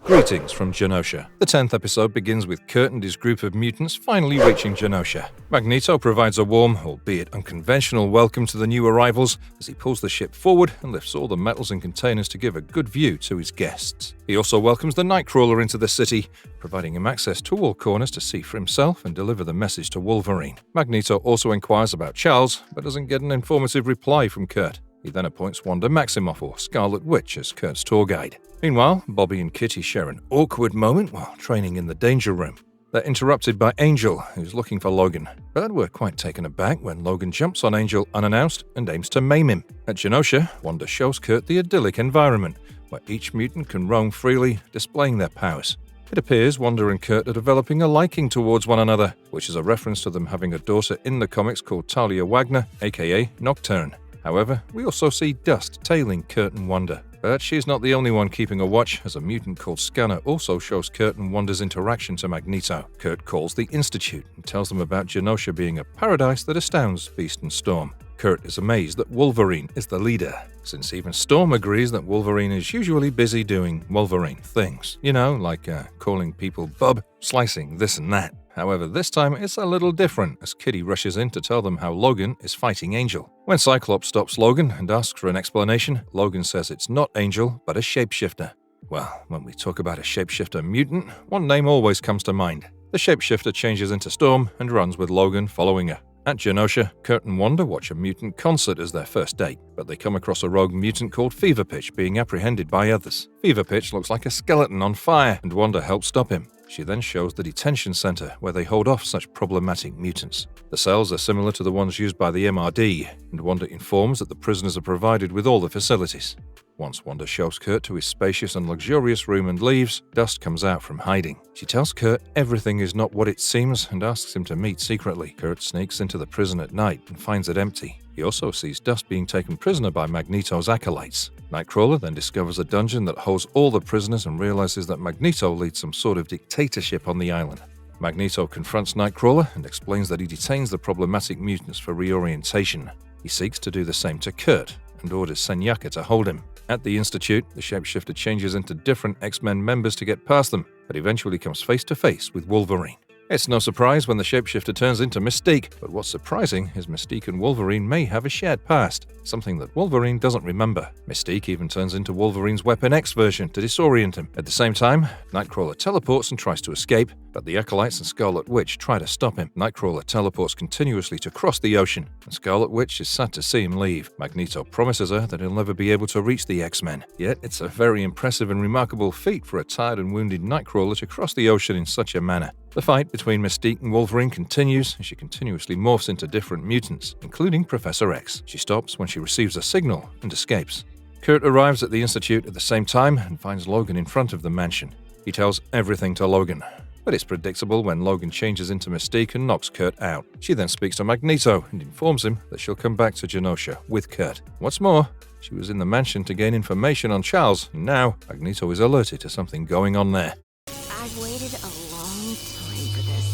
Greetings from Janosa. The 10th episode begins with Kurt and his group of mutants finally reaching Janosa. Magneto provides a warm, albeit unconventional, welcome to the new arrivals as he pulls the ship forward and lifts all the metals and containers to give a good view to his guests. He also welcomes the Nightcrawler into the city, providing him access to all corners to see for himself and deliver the message to Wolverine. Magneto also inquires about Charles, but doesn't get an informative reply from Kurt. He then appoints Wanda Maximoff, or Scarlet Witch, as Kurt's tour guide. Meanwhile, Bobby and Kitty share an awkward moment while training in the Danger Room. They're interrupted by Angel, who's looking for Logan. But we're quite taken aback when Logan jumps on Angel unannounced and aims to maim him. At Janosa, Wanda shows Kurt the idyllic environment, where each mutant can roam freely, displaying their powers. It appears Wanda and Kurt are developing a liking towards one another, which is a reference to them having a daughter in the comics called Talia Wagner, aka Nocturne. However, we also see Dust tailing Kurt and Wanda. But she's not the only one keeping a watch, as a mutant called Scanner also shows Kurt and Wanda's interaction to Magneto. Kurt calls the Institute and tells them about Janosa being a paradise that astounds Beast and Storm. Kurt is amazed that Wolverine is the leader, since even Storm agrees that Wolverine is usually busy doing Wolverine things. You know, like calling people bub, slicing this and that. However, this time it's a little different, as Kitty rushes in to tell them how Logan is fighting Angel. When Cyclops stops Logan and asks for an explanation, Logan says it's not Angel, but a shapeshifter. Well, when we talk about a shapeshifter mutant, one name always comes to mind. The shapeshifter changes into Storm and runs with Logan following her. At Janosa, Kurt and Wanda watch a mutant concert as their first date, but they come across a rogue mutant called Fever Pitch being apprehended by others. Fever Pitch looks like a skeleton on fire, and Wanda helps stop him. She then shows the detention center where they hold off such problematic mutants. The cells are similar to the ones used by the MRD, and Wanda informs that the prisoners are provided with all the facilities. Once Wanda shows Kurt to his spacious and luxurious room and leaves, Dust comes out from hiding. She tells Kurt everything is not what it seems and asks him to meet secretly. Kurt sneaks into the prison at night and finds it empty. He also sees Dust being taken prisoner by Magneto's acolytes. Nightcrawler then discovers a dungeon that holds all the prisoners and realizes that Magneto leads some sort of dictatorship on the island. Magneto confronts Nightcrawler and explains that he detains the problematic mutants for reorientation. He seeks to do the same to Kurt and orders Senyaka to hold him. At the Institute, the shapeshifter changes into different X-Men members to get past them, but eventually comes face to face with Wolverine. It's no surprise when the shapeshifter turns into Mystique, but what's surprising is Mystique and Wolverine may have a shared past, something that Wolverine doesn't remember. Mystique even turns into Wolverine's Weapon X version to disorient him. At the same time, Nightcrawler teleports and tries to escape, but the Acolytes and Scarlet Witch try to stop him. Nightcrawler teleports continuously to cross the ocean, and Scarlet Witch is sad to see him leave. Magneto promises her that he'll never be able to reach the X-Men. Yet, it's a very impressive and remarkable feat for a tired and wounded Nightcrawler to cross the ocean in such a manner. The fight between Mystique and Wolverine continues as she continuously morphs into different mutants, including Professor X. She stops when she receives a signal and escapes. Kurt arrives at the Institute at the same time and finds Logan in front of the mansion. He tells everything to Logan, but it's predictable when Logan changes into Mystique and knocks Kurt out. She then speaks to Magneto and informs him that she'll come back to Janosa with Kurt. What's more, she was in the mansion to gain information on Charles, and now Magneto is alerted to something going on there. I've waited a long time for this.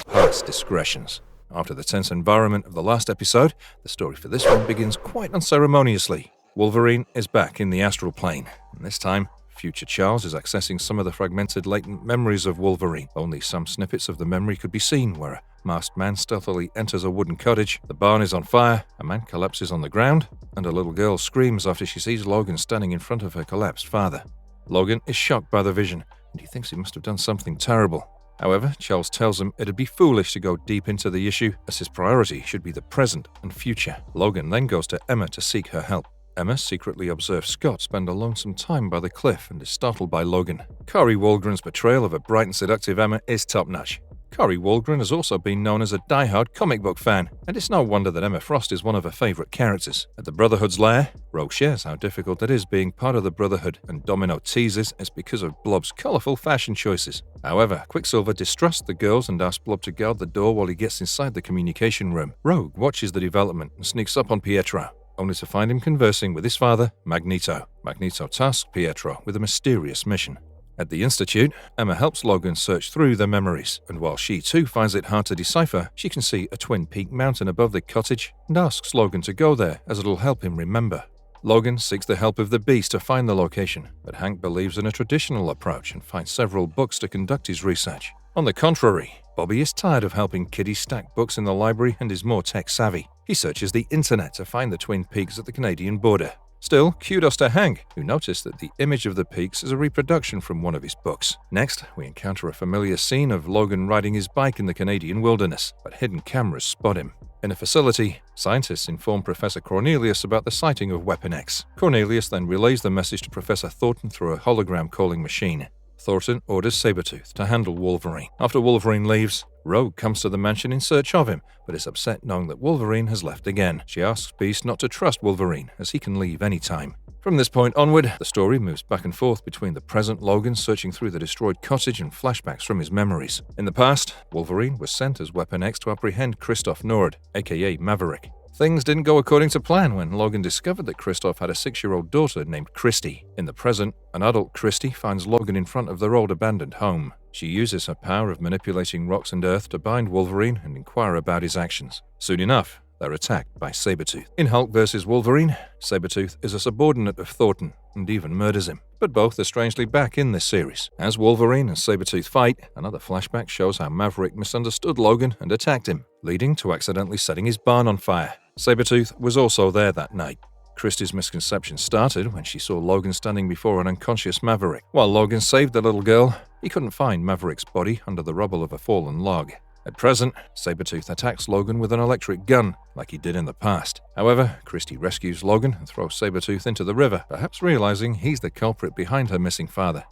Past Discretions. After the tense environment of the last episode, the story for this one begins quite unceremoniously. Wolverine is back in the astral plane, and this time Future Charles is accessing some of the fragmented latent memories of Wolverine. Only some snippets of the memory could be seen, where a masked man stealthily enters a wooden cottage, the barn is on fire, a man collapses on the ground, and a little girl screams after she sees Logan standing in front of her collapsed father. Logan is shocked by the vision, and he thinks he must have done something terrible. However, Charles tells him it'd be foolish to go deep into the issue, as his priority should be the present and future. Logan then goes to Emma to seek her help. Emma secretly observes Scott spend a lonesome time by the cliff and is startled by Logan. Kari Wahlgren's portrayal of a bright and seductive Emma is top-notch. Kari Wahlgren has also been known as a die-hard comic book fan, and it's no wonder that Emma Frost is one of her favorite characters. At the Brotherhood's lair, Rogue shares how difficult it is being part of the Brotherhood, and Domino teases it's because of Blob's colorful fashion choices. However, Quicksilver distrusts the girls and asks Blob to guard the door while he gets inside the communication room. Rogue watches the development and sneaks up on Pietro, only to find him conversing with his father, Magneto. Magneto tasks Pietro with a mysterious mission. At the Institute, Emma helps Logan search through their memories, and while she too finds it hard to decipher, she can see a twin peak mountain above the cottage and asks Logan to go there as it'll help him remember. Logan seeks the help of the Beast to find the location, but Hank believes in a traditional approach and finds several books to conduct his research. On the contrary, Bobby is tired of helping kiddies stack books in the library and is more tech-savvy. He searches the internet to find the Twin Peaks at the Canadian border. Still, kudos to Hank, who noticed that the image of the peaks is a reproduction from one of his books. Next, we encounter a familiar scene of Logan riding his bike in the Canadian wilderness, but hidden cameras spot him. In a facility, scientists inform Professor Cornelius about the sighting of Weapon X. Cornelius then relays the message to Professor Thornton through a hologram calling machine. Thornton orders Sabretooth to handle Wolverine. After Wolverine leaves, Rogue comes to the mansion in search of him, but is upset knowing that Wolverine has left again. She asks Beast not to trust Wolverine, as he can leave anytime. From this point onward, the story moves back and forth between the present Logan searching through the destroyed cottage and flashbacks from his memories. In the past, Wolverine was sent as Weapon X to apprehend Christoph Nord, aka Maverick. Things didn't go according to plan when Logan discovered that Christoph had a 6-year-old daughter named Christy. In the present, an adult Christy finds Logan in front of their old abandoned home. She uses her power of manipulating rocks and earth to bind Wolverine and inquire about his actions. Soon enough, they're attacked by Sabretooth. In Hulk vs. Wolverine, Sabretooth is a subordinate of Thornton and even murders him. But both are strangely back in this series. As Wolverine and Sabretooth fight, another flashback shows how Maverick misunderstood Logan and attacked him, leading to accidentally setting his barn on fire. Sabretooth was also there that night. Christy's misconception started when she saw Logan standing before an unconscious Maverick. While Logan saved the little girl, he couldn't find Maverick's body under the rubble of a fallen log. At present, Sabretooth attacks Logan with an electric gun, like he did in the past. However, Christy rescues Logan and throws Sabretooth into the river, perhaps realizing he's the culprit behind her missing father.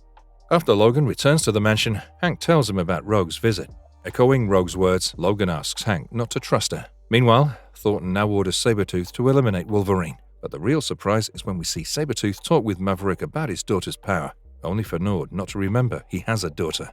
After Logan returns to the mansion, Hank tells him about Rogue's visit. Echoing Rogue's words, Logan asks Hank not to trust her. Meanwhile, Thornton now orders Sabretooth to eliminate Wolverine. But the real surprise is when we see Sabretooth talk with Maverick about his daughter's power, only for Nord not to remember he has a daughter.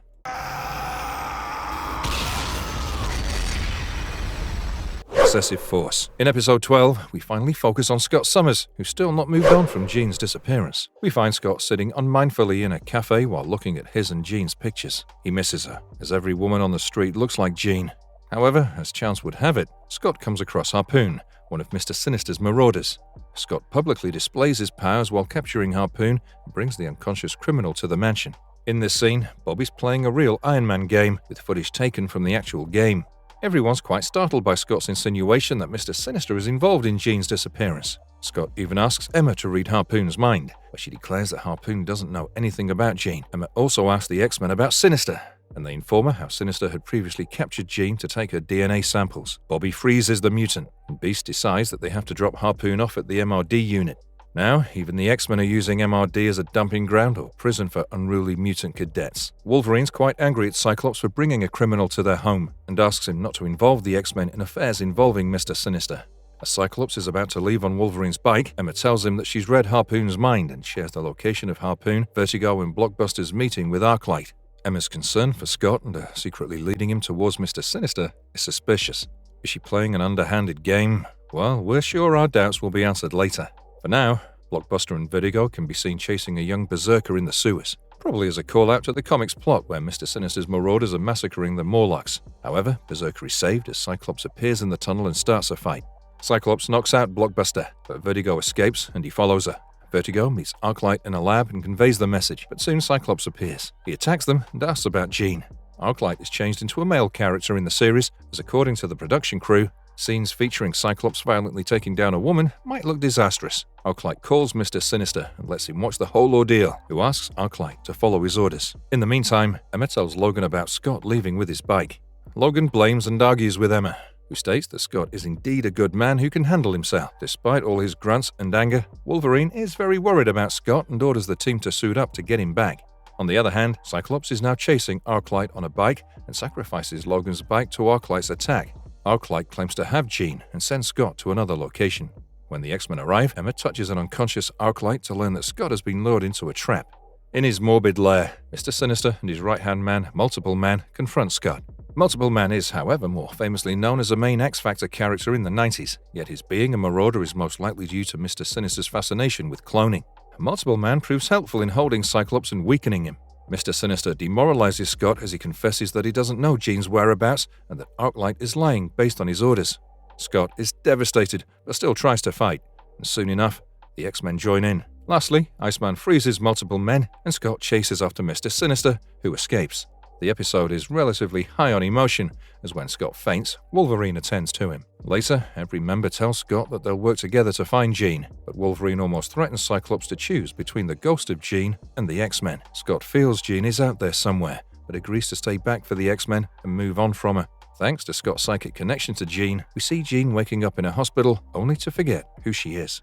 Excessive force. In episode 12, we finally focus on Scott Summers, who's still not moved on from Jean's disappearance. We find Scott sitting unmindfully in a cafe while looking at his and Jean's pictures. He misses her, as every woman on the street looks like Jean. However, as chance would have it, Scott comes across Harpoon, one of Mr. Sinister's marauders. Scott publicly displays his powers while capturing Harpoon and brings the unconscious criminal to the mansion. In this scene, Bobby's playing a real Iron Man game, with footage taken from the actual game. Everyone's quite startled by Scott's insinuation that Mr. Sinister is involved in Jean's disappearance. Scott even asks Emma to read Harpoon's mind, but she declares that Harpoon doesn't know anything about Jean. Emma also asks the X-Men about Sinister, and they inform her how Sinister had previously captured Jean to take her DNA samples. Bobby freezes the mutant, and Beast decides that they have to drop Harpoon off at the MRD unit. Now, even the X-Men are using MRD as a dumping ground or prison for unruly mutant cadets. Wolverine's quite angry at Cyclops for bringing a criminal to their home, and asks him not to involve the X-Men in affairs involving Mr. Sinister. As Cyclops is about to leave on Wolverine's bike, Emma tells him that she's read Harpoon's mind and shares the location of Harpoon, Vertigo, and Blockbuster's meeting with Arclight. Emma's concern for Scott and secretly leading him towards Mr. Sinister is suspicious. Is she playing an underhanded game? Well, we're sure our doubts will be answered later. For now, Blockbuster and Vertigo can be seen chasing a young berserker in the sewers, probably as a call-out to the comics plot where Mr. Sinister's marauders are massacring the Morlocks. However, Berserker is saved as Cyclops appears in the tunnel and starts a fight. Cyclops knocks out Blockbuster, but Vertigo escapes and he follows her. Vertigo meets Arclight in a lab and conveys the message, but soon Cyclops appears. He attacks them and asks about Jean. Arclight is changed into a male character in the series, as according to the production crew, scenes featuring Cyclops violently taking down a woman might look disastrous. Arclight calls Mr. Sinister and lets him watch the whole ordeal, who asks Arclight to follow his orders. In the meantime, Emma tells Logan about Scott leaving with his bike. Logan blames and argues with Emma, who states that Scott is indeed a good man who can handle himself. Despite all his grunts and anger, Wolverine is very worried about Scott and orders the team to suit up to get him back. On the other hand, Cyclops is now chasing Arclight on a bike and sacrifices Logan's bike to Arclight's attack. Arclight claims to have Jean and sends Scott to another location. When the X-Men arrive, Emma touches an unconscious Arclight to learn that Scott has been lured into a trap. In his morbid lair, Mr. Sinister and his right-hand man, Multiple Man, confront Scott. Multiple Man is, however, more famously known as a main X-Factor character in the 90s, yet his being a marauder is most likely due to Mr. Sinister's fascination with cloning. Multiple Man proves helpful in holding Cyclops and weakening him. Mr. Sinister demoralizes Scott as he confesses that he doesn't know Jean's whereabouts and that Arclight is lying based on his orders. Scott is devastated, but still tries to fight, and soon enough, the X-Men join in. Lastly, Iceman freezes Multiple Men, and Scott chases after Mr. Sinister, who escapes. The episode is relatively high on emotion, as when Scott faints, Wolverine attends to him. Later, every member tells Scott that they'll work together to find Jean, but Wolverine almost threatens Cyclops to choose between the ghost of Jean and the X-Men. Scott feels Jean is out there somewhere, but agrees to stay back for the X-Men and move on from her. Thanks to Scott's psychic connection to Jean, we see Jean waking up in a hospital only to forget who she is.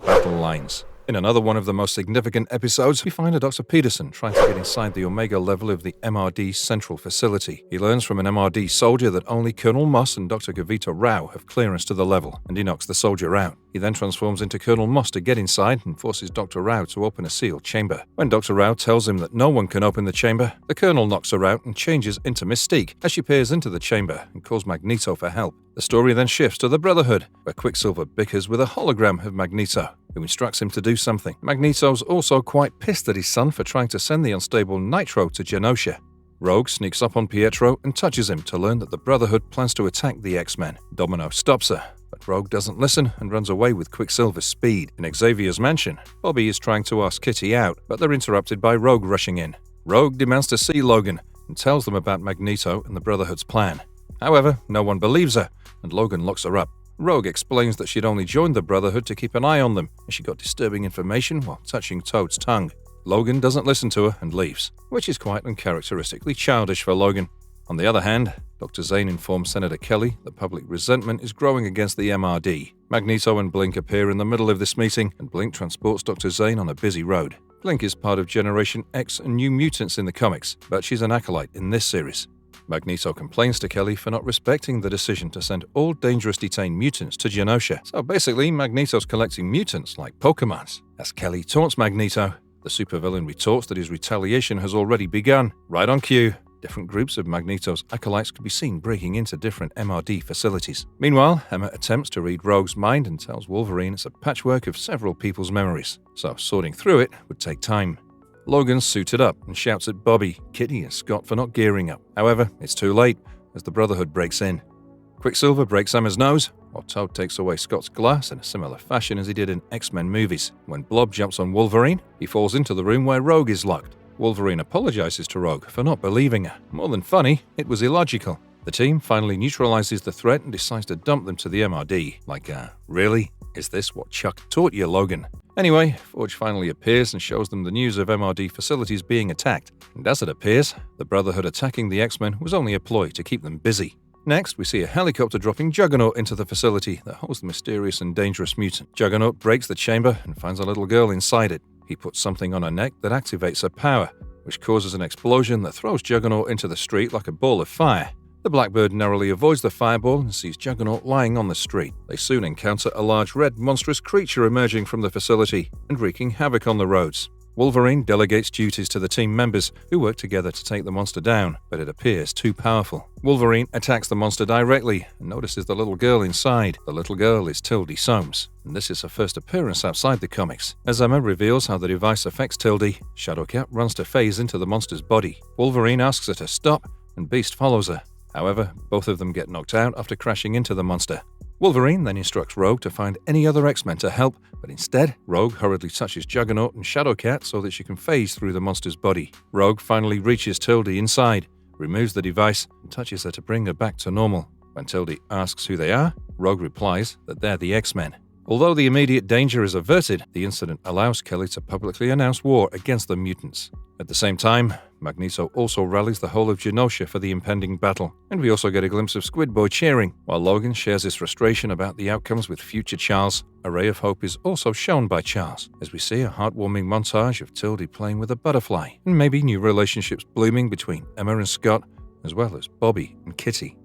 Battle lines. In another one of the most significant episodes, we find a Dr. Peterson trying to get inside the Omega level of the MRD Central Facility. He learns from an MRD soldier that only Colonel Moss and Dr. Gavita Rao have clearance to the level, and he knocks the soldier out. He then transforms into Colonel Moss to get inside and forces Dr. Rao to open a sealed chamber. When Dr. Rao tells him that no one can open the chamber, the Colonel knocks her out and changes into Mystique as she peers into the chamber and calls Magneto for help. The story then shifts to the Brotherhood, where Quicksilver bickers with a hologram of Magneto, who instructs him to do something. Magneto's also quite pissed at his son for trying to send the unstable Nitro to Janosa. Rogue sneaks up on Pietro and touches him to learn that the Brotherhood plans to attack the X-Men. Domino stops her, but Rogue doesn't listen and runs away with Quicksilver's speed. In Xavier's mansion, Bobby is trying to ask Kitty out, but they're interrupted by Rogue rushing in. Rogue demands to see Logan and tells them about Magneto and the Brotherhood's plan. However, no one believes her, and Logan locks her up. Rogue explains that she'd only joined the Brotherhood to keep an eye on them, and she got disturbing information while touching Toad's tongue. Logan doesn't listen to her and leaves, which is quite uncharacteristically childish for Logan. On the other hand, Dr. Zane informs Senator Kelly that public resentment is growing against the MRD. Magneto and Blink appear in the middle of this meeting, and Blink transports Dr. Zane on a busy road. Blink is part of Generation X and New Mutants in the comics, but she's an acolyte in this series. Magneto complains to Kelly for not respecting the decision to send all dangerous detained mutants to Janosa. So basically, Magneto's collecting mutants like Pokemons. As Kelly taunts Magneto, the supervillain retorts that his retaliation has already begun. Right on cue, different groups of Magneto's acolytes could be seen breaking into different MRD facilities. Meanwhile, Emma attempts to read Rogue's mind and tells Wolverine it's a patchwork of several people's memories, so sorting through it would take time. Logan's suited up and shouts at Bobby, Kitty and Scott for not gearing up. However, it's too late, as the Brotherhood breaks in. Quicksilver breaks Emma's nose, while Toad takes away Scott's glass in a similar fashion as he did in X-Men movies. When Blob jumps on Wolverine, he falls into the room where Rogue is locked. Wolverine apologizes to Rogue for not believing her. More than funny, it was illogical. The team finally neutralizes the threat and decides to dump them to the MRD. Really? Is this what Chuck taught you, Logan? Anyway, Forge finally appears and shows them the news of MRD facilities being attacked. And as it appears, the Brotherhood attacking the X-Men was only a ploy to keep them busy. Next, we see a helicopter dropping Juggernaut into the facility that holds the mysterious and dangerous mutant. Juggernaut breaks the chamber and finds a little girl inside it. He puts something on her neck that activates her power, which causes an explosion that throws Juggernaut into the street like a ball of fire. The Blackbird narrowly avoids the fireball and sees Juggernaut lying on the street. They soon encounter a large red monstrous creature emerging from the facility and wreaking havoc on the roads. Wolverine delegates duties to the team members, who work together to take the monster down, but it appears too powerful. Wolverine attacks the monster directly and notices the little girl inside. The little girl is Tildy Soames, and this is her first appearance outside the comics. As Emma reveals how the device affects Tildy, Shadowcat runs to phase into the monster's body. Wolverine asks her to stop, and Beast follows her. However, both of them get knocked out after crashing into the monster. Wolverine then instructs Rogue to find any other X-Men to help, but instead, Rogue hurriedly touches Juggernaut and Shadowcat so that she can phase through the monster's body. Rogue finally reaches Tildy inside, removes the device, and touches her to bring her back to normal. When Tildy asks who they are, Rogue replies that they're the X-Men. Although the immediate danger is averted, the incident allows Kelly to publicly announce war against the mutants. At the same time, Magneto also rallies the whole of Janosa for the impending battle, and we also get a glimpse of Squid Boy cheering, while Logan shares his frustration about the outcomes with future Charles. A ray of hope is also shown by Charles, as we see a heartwarming montage of Tildy playing with a butterfly, and maybe new relationships blooming between Emma and Scott, as well as Bobby and Kitty.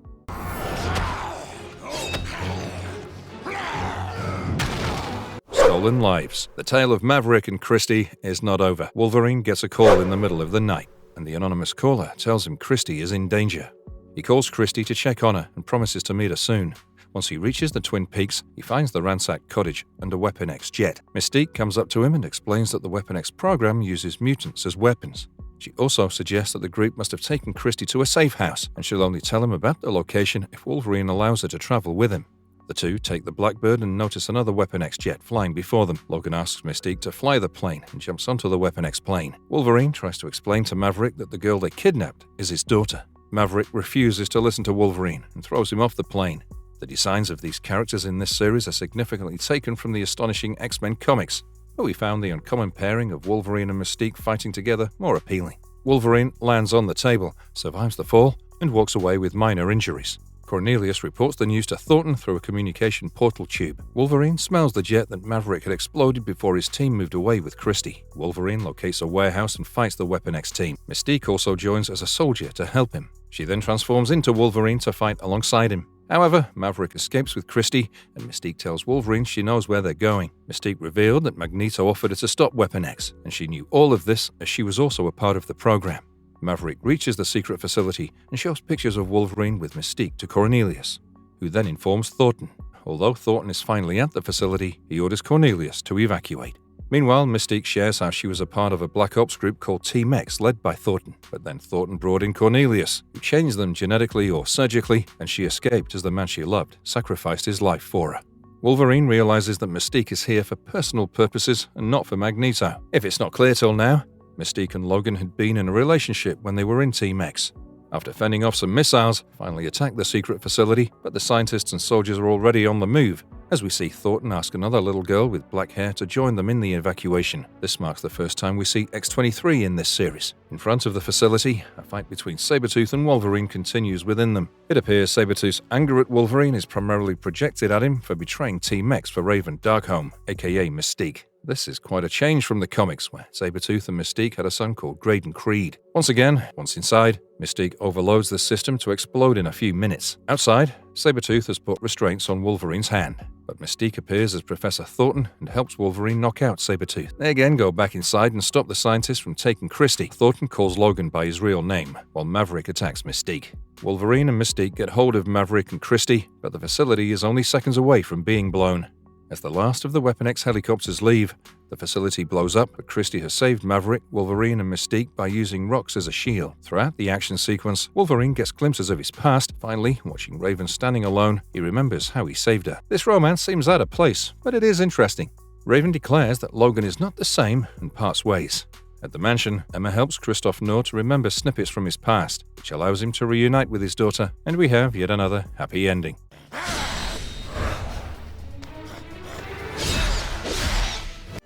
Stolen lives. The tale of Maverick and Christie is not over. Wolverine gets a call in the middle of the night, and the anonymous caller tells him Christie is in danger. He calls Christie to check on her and promises to meet her soon. Once he reaches the Twin Peaks, he finds the ransacked cottage and a Weapon X jet. Mystique comes up to him and explains that the Weapon X program uses mutants as weapons. She also suggests that the group must have taken Christie to a safe house, and she'll only tell him about the location if Wolverine allows her to travel with him. The two take the Blackbird and notice another Weapon X jet flying before them. Logan asks Mystique to fly the plane and jumps onto the Weapon X plane. Wolverine tries to explain to Maverick that the girl they kidnapped is his daughter. Maverick refuses to listen to Wolverine and throws him off the plane. The designs of these characters in this series are significantly taken from the astonishing X-Men comics, but we found the uncommon pairing of Wolverine and Mystique fighting together more appealing. Wolverine lands on the table, survives the fall, and walks away with minor injuries. Cornelius reports the news to Thornton through a communication portal tube. Wolverine smells the jet that Maverick had exploded before his team moved away with Christie. Wolverine locates a warehouse and fights the Weapon X team. Mystique also joins as a soldier to help him. She then transforms into Wolverine to fight alongside him. However, Maverick escapes with Christie, and Mystique tells Wolverine she knows where they're going. Mystique revealed that Magneto offered her to stop Weapon X, and she knew all of this as she was also a part of the program. Maverick reaches the secret facility and shows pictures of Wolverine with Mystique to Cornelius, who then informs Thornton. Although Thornton is finally at the facility, he orders Cornelius to evacuate. Meanwhile, Mystique shares how she was a part of a Black Ops group called Team X led by Thornton, but then Thornton brought in Cornelius, who changed them genetically or surgically, and she escaped as the man she loved sacrificed his life for her. Wolverine realizes that Mystique is here for personal purposes and not for Magneto. If it's not clear till now, Mystique and Logan had been in a relationship when they were in Team X. After fending off some missiles, finally attacked the secret facility, but the scientists and soldiers are already on the move, as we see Thornton ask another little girl with black hair to join them in the evacuation. This marks the first time we see X-23 in this series. In front of the facility, a fight between Sabretooth and Wolverine continues within them. It appears Sabretooth's anger at Wolverine is primarily projected at him for betraying Team X for Raven Darkholme, aka Mystique. This is quite a change from the comics, where Sabretooth and Mystique had a son called Graydon Creed. Once inside, Mystique overloads the system to explode in a few minutes. Outside, Sabretooth has put restraints on Wolverine's hand, but Mystique appears as Professor Thornton and helps Wolverine knock out Sabretooth. They again go back inside and stop the scientists from taking Christie. Thornton calls Logan by his real name, while Maverick attacks Mystique. Wolverine and Mystique get hold of Maverick and Christie, but the facility is only seconds away from being blown. As the last of the Weapon X helicopters leave, the facility blows up, but Christie has saved Maverick, Wolverine, and Mystique by using rocks as a shield. Throughout the action sequence, Wolverine gets glimpses of his past. Finally, watching Raven standing alone, he remembers how he saved her. This romance seems out of place, but it is interesting. Raven declares that Logan is not the same and parts ways. At the mansion, Emma helps Christoph Noor to remember snippets from his past, which allows him to reunite with his daughter, and we have yet another happy ending.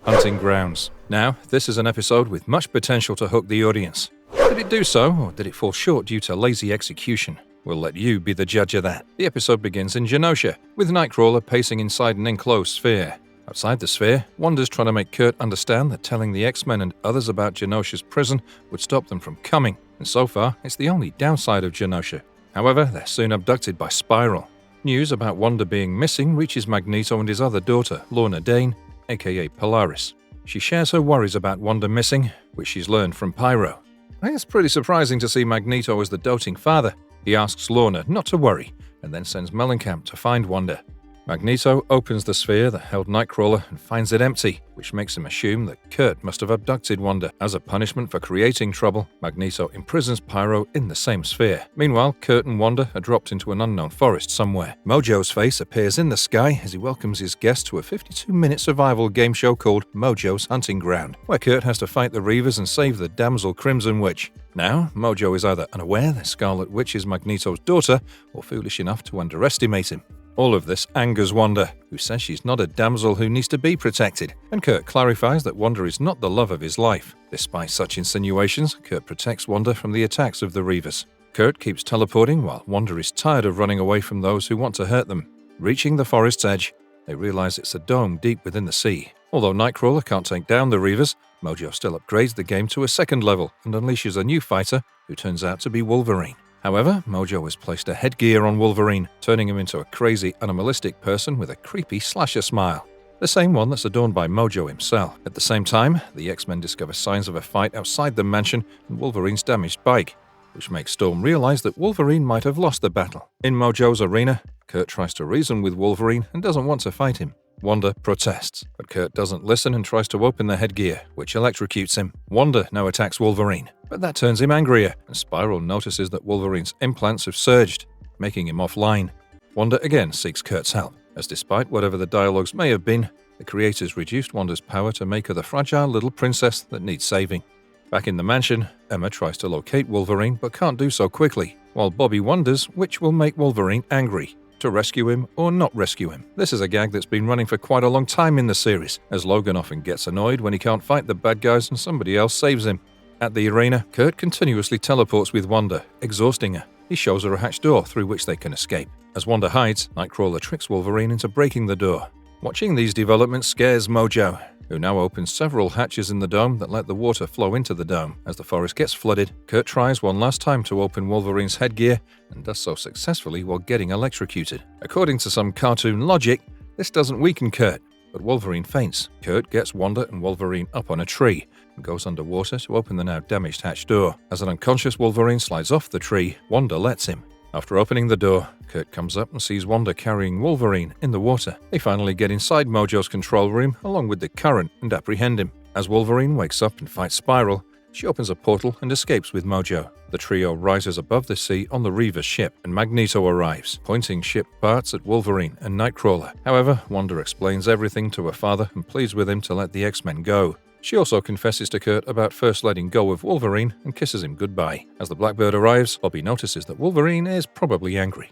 Hunting Grounds. Now, this is an episode with much potential to hook the audience. Did it do so, or did it fall short due to lazy execution? We'll let you be the judge of that. The episode begins in Janosa, with Nightcrawler pacing inside an enclosed sphere. Outside the sphere, Wanda's trying to make Kurt understand that telling the X-Men and others about Janosa's prison would stop them from coming, and so far, it's the only downside of Janosa. However, they're soon abducted by Spiral. News about Wanda being missing reaches Magneto and his other daughter, Lorna Dane, aka Polaris. She shares her worries about Wanda missing, which she's learned from Pyro. It's pretty surprising to see Magneto as the doting father. He asks Lorna not to worry, and then sends Mellencamp to find Wanda. Magneto opens the sphere that held Nightcrawler and finds it empty, which makes him assume that Kurt must have abducted Wanda. As a punishment for creating trouble, Magneto imprisons Pyro in the same sphere. Meanwhile, Kurt and Wanda are dropped into an unknown forest somewhere. Mojo's face appears in the sky as he welcomes his guests to a 52-minute survival game show called Mojo's Hunting Ground, where Kurt has to fight the Reavers and save the damsel Crimson Witch. Now, Mojo is either unaware that Scarlet Witch is Magneto's daughter or foolish enough to underestimate him. All of this angers Wanda, who says she's not a damsel who needs to be protected, and Kurt clarifies that Wanda is not the love of his life. Despite such insinuations, Kurt protects Wanda from the attacks of the Reavers. Kurt keeps teleporting while Wanda is tired of running away from those who want to hurt them. Reaching the forest's edge, they realize it's a dome deep within the sea. Although Nightcrawler can't take down the Reavers, Mojo still upgrades the game to a second level and unleashes a new fighter who turns out to be Wolverine. However, Mojo has placed a headgear on Wolverine, turning him into a crazy, animalistic person with a creepy slasher smile. The same one that's adorned by Mojo himself. At the same time, the X-Men discover signs of a fight outside the mansion and Wolverine's damaged bike, which makes Storm realize that Wolverine might have lost the battle. In Mojo's arena, Kurt tries to reason with Wolverine and doesn't want to fight him. Wanda protests, but Kurt doesn't listen and tries to open the headgear, which electrocutes him. Wanda now attacks Wolverine, but that turns him angrier, and Spiral notices that Wolverine's implants have surged, making him offline. Wanda again seeks Kurt's help, as despite whatever the dialogues may have been, the creators reduced Wanda's power to make her the fragile little princess that needs saving. Back in the mansion, Emma tries to locate Wolverine but can't do so quickly, while Bobby wonders which will make Wolverine angry, to rescue him or not rescue him. This is a gag that's been running for quite a long time in the series, as Logan often gets annoyed when he can't fight the bad guys and somebody else saves him. At the arena, Kurt continuously teleports with Wanda, exhausting her. He shows her a hatch door through which they can escape. As Wanda hides, Nightcrawler tricks Wolverine into breaking the door. Watching these developments scares Mojo, who now opens several hatches in the dome that let the water flow into the dome. As the forest gets flooded, Kurt tries one last time to open Wolverine's headgear and does so successfully while getting electrocuted. According to some cartoon logic, this doesn't weaken Kurt, but Wolverine faints. Kurt gets Wanda and Wolverine up on a tree and goes underwater to open the now damaged hatch door. As an unconscious Wolverine slides off the tree, Wanda lets him. After opening the door, Kurt comes up and sees Wanda carrying Wolverine in the water. They finally get inside Mojo's control room along with the current and apprehend him. As Wolverine wakes up and fights Spiral, she opens a portal and escapes with Mojo. The trio rises above the sea on the Reaver's ship, and Magneto arrives, pointing ship parts at Wolverine and Nightcrawler. However, Wanda explains everything to her father and pleads with him to let the X-Men go. She also confesses to Kurt about first letting go of Wolverine and kisses him goodbye. As the Blackbird arrives, Bobby notices that Wolverine is probably angry.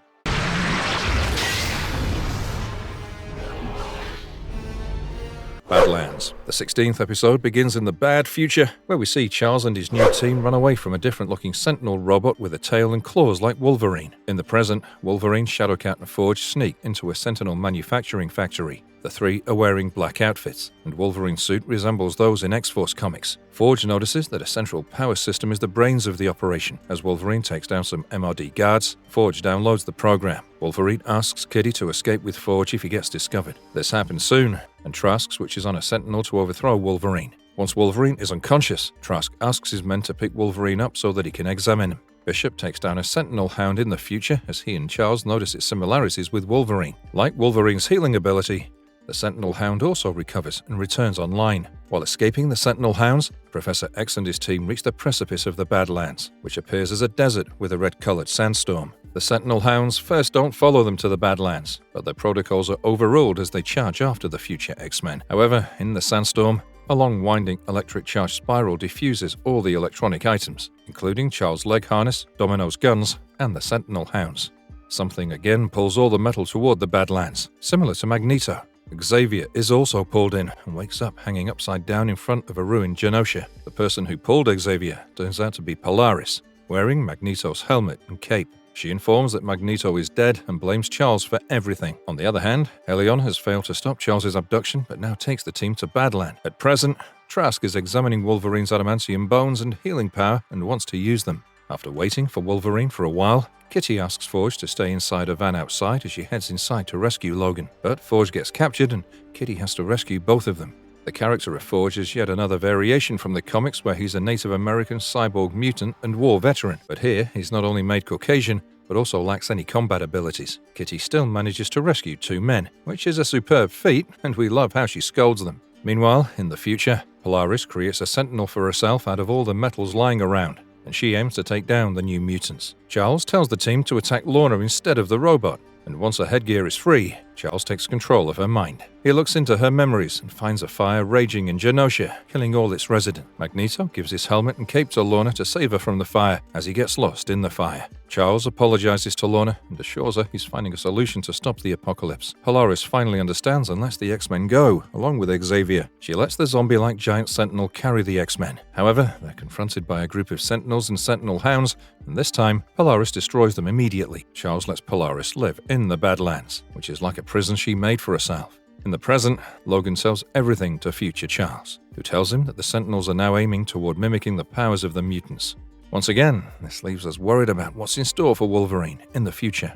Badlands. The 16th episode begins in the bad future, where we see Charles and his new team run away from a different-looking Sentinel robot with a tail and claws like Wolverine. In the present, Wolverine, Shadowcat, and Forge sneak into a Sentinel manufacturing factory. The three are wearing black outfits, and Wolverine's suit resembles those in X-Force comics. Forge notices that a central power system is the brains of the operation. As Wolverine takes down some MRD guards, Forge downloads the program. Wolverine asks Kitty to escape with Forge if he gets discovered. This happens soon, and Trask switches on a Sentinel to overthrow Wolverine. Once Wolverine is unconscious, Trask asks his men to pick Wolverine up so that he can examine him. Bishop takes down a Sentinel Hound in the future as he and Charles notice its similarities with Wolverine. Like Wolverine's healing ability, the Sentinel Hound also recovers and returns online. While escaping the Sentinel Hounds, Professor X and his team reach the precipice of the Badlands, which appears as a desert with a red-colored sandstorm. The Sentinel Hounds first don't follow them to the Badlands, but their protocols are overruled as they charge after the future X-Men. However, in the sandstorm, a long winding electric-charged spiral diffuses all the electronic items, including Charles' leg harness, Domino's guns, and the Sentinel Hounds. Something again pulls all the metal toward the Badlands, similar to Magneto. Xavier is also pulled in and wakes up hanging upside down in front of a ruined Janosa. The person who pulled Xavier turns out to be Polaris, wearing Magneto's helmet and cape. She informs that Magneto is dead and blames Charles for everything. On the other hand, Helion has failed to stop Charles' abduction but now takes the team to Badland. At present, Trask is examining Wolverine's adamantium bones and healing power and wants to use them. After waiting for Wolverine for a while, Kitty asks Forge to stay inside a van outside as she heads inside to rescue Logan. But Forge gets captured and Kitty has to rescue both of them. The character of Forge is yet another variation from the comics where he's a Native American cyborg mutant and war veteran. But here, he's not only made Caucasian, but also lacks any combat abilities. Kitty still manages to rescue 2 men, which is a superb feat, and we love how she scolds them. Meanwhile, in the future, Polaris creates a sentinel for herself out of all the metals lying around, and she aims to take down the new mutants. Charles tells the team to attack Lorna instead of the robot, and once her headgear is free, Charles takes control of her mind. He looks into her memories and finds a fire raging in Janosa, killing all its residents. Magneto gives his helmet and cape to Lorna to save her from the fire as he gets lost in the fire. Charles apologizes to Lorna and assures her he's finding a solution to stop the apocalypse. Polaris finally understands and lets the X-Men go, along with Xavier. She lets the zombie-like giant Sentinel carry the X-Men. However, they're confronted by a group of Sentinels and Sentinel Hounds, and this time, Polaris destroys them immediately. Charles lets Polaris live in the Badlands, which is like a prison she made for herself. In the present, Logan tells everything to future Charles, who tells him that the Sentinels are now aiming toward mimicking the powers of the mutants. Once again, this leaves us worried about what's in store for Wolverine in the future.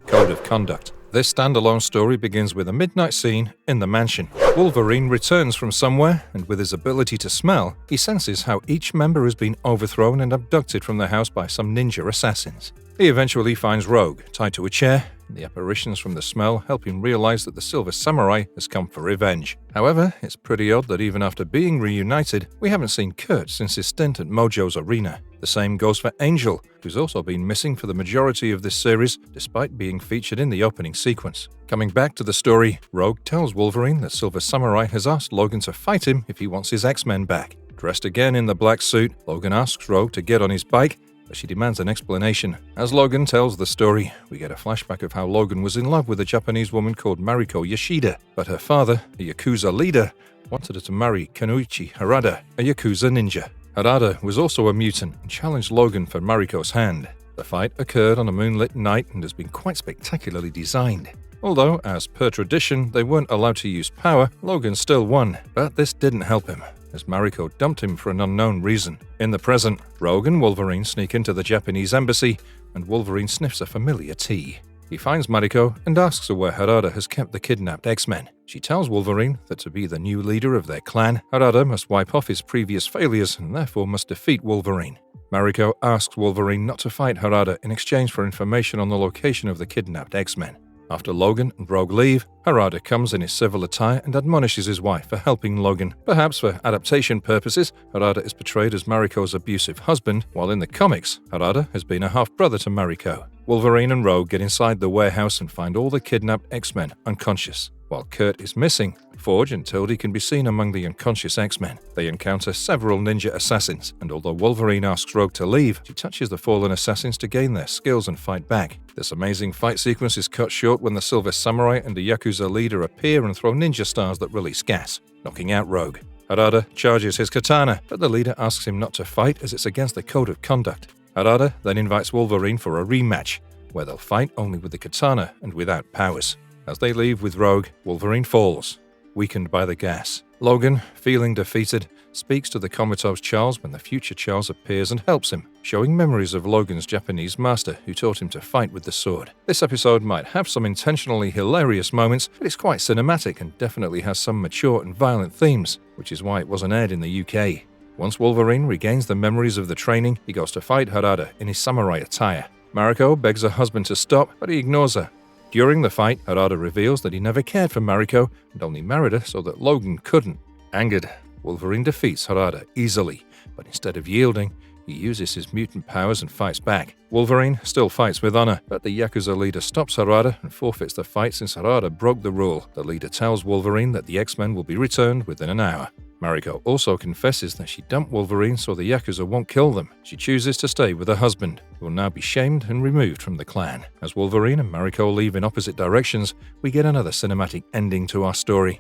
Code of Conduct. This standalone story begins with a midnight scene in the mansion. Wolverine returns from somewhere, and with his ability to smell, he senses how each member has been overthrown and abducted from the house by some ninja assassins. He eventually finds Rogue tied to a chair, and the apparitions from the smell help him realize that the Silver Samurai has come for revenge. However, it's pretty odd that even after being reunited, we haven't seen Kurt since his stint at Mojo's arena. The same goes for Angel, who's also been missing for the majority of this series, despite being featured in the opening sequence. Coming back to the story, Rogue tells Wolverine that Silver Samurai has asked Logan to fight him if he wants his X-Men back. Dressed again in the black suit, Logan asks Rogue to get on his bike, but she demands an explanation. As Logan tells the story, we get a flashback of how Logan was in love with a Japanese woman called Mariko Yoshida, but her father, a Yakuza leader, wanted her to marry Kanuichi Harada, a Yakuza ninja. Harada was also a mutant and challenged Logan for Mariko's hand. The fight occurred on a moonlit night and has been quite spectacularly designed. Although, as per tradition, they weren't allowed to use power, Logan still won, but this didn't help him, as Mariko dumped him for an unknown reason. In the present, Rogue and Wolverine sneak into the Japanese embassy, and Wolverine sniffs a familiar tea. He finds Mariko and asks her where Harada has kept the kidnapped X-Men. She tells Wolverine that to be the new leader of their clan, Harada must wipe off his previous failures and therefore must defeat Wolverine. Mariko asks Wolverine not to fight Harada in exchange for information on the location of the kidnapped X-Men. After Logan and Rogue leave, Harada comes in his civil attire and admonishes his wife for helping Logan. Perhaps for adaptation purposes, Harada is portrayed as Mariko's abusive husband, while in the comics, Harada has been a half-brother to Mariko. Wolverine and Rogue get inside the warehouse and find all the kidnapped X-Men unconscious. While Kurt is missing, Forge and Tildy can be seen among the unconscious X-Men. They encounter several ninja assassins, and although Wolverine asks Rogue to leave, she touches the fallen assassins to gain their skills and fight back. This amazing fight sequence is cut short when the Silver Samurai and the Yakuza leader appear and throw ninja stars that release gas, knocking out Rogue. Harada charges his katana, but the leader asks him not to fight as it's against the code of conduct. Harada then invites Wolverine for a rematch, where they'll fight only with the katana and without powers. As they leave with Rogue, Wolverine falls, weakened by the gas. Logan, feeling defeated, speaks to the comatose Charles when the future Charles appears and helps him, showing memories of Logan's Japanese master who taught him to fight with the sword. This episode might have some intentionally hilarious moments, but it's quite cinematic and definitely has some mature and violent themes, which is why it wasn't aired in the UK. Once Wolverine regains the memories of the training, he goes to fight Harada in his samurai attire. Mariko begs her husband to stop, but he ignores her. During the fight, Harada reveals that he never cared for Mariko and only married her so that Logan couldn't. Angered, Wolverine defeats Harada easily, but instead of yielding, he uses his mutant powers and fights back. Wolverine still fights with honor, but the Yakuza leader stops Harada and forfeits the fight since Harada broke the rule. The leader tells Wolverine that the X-Men will be returned within an hour. Mariko also confesses that she dumped Wolverine so the Yakuza won't kill them. She chooses to stay with her husband, who will now be shamed and removed from the clan. As Wolverine and Mariko leave in opposite directions, we get another cinematic ending to our story.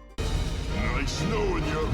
Nice knowing you.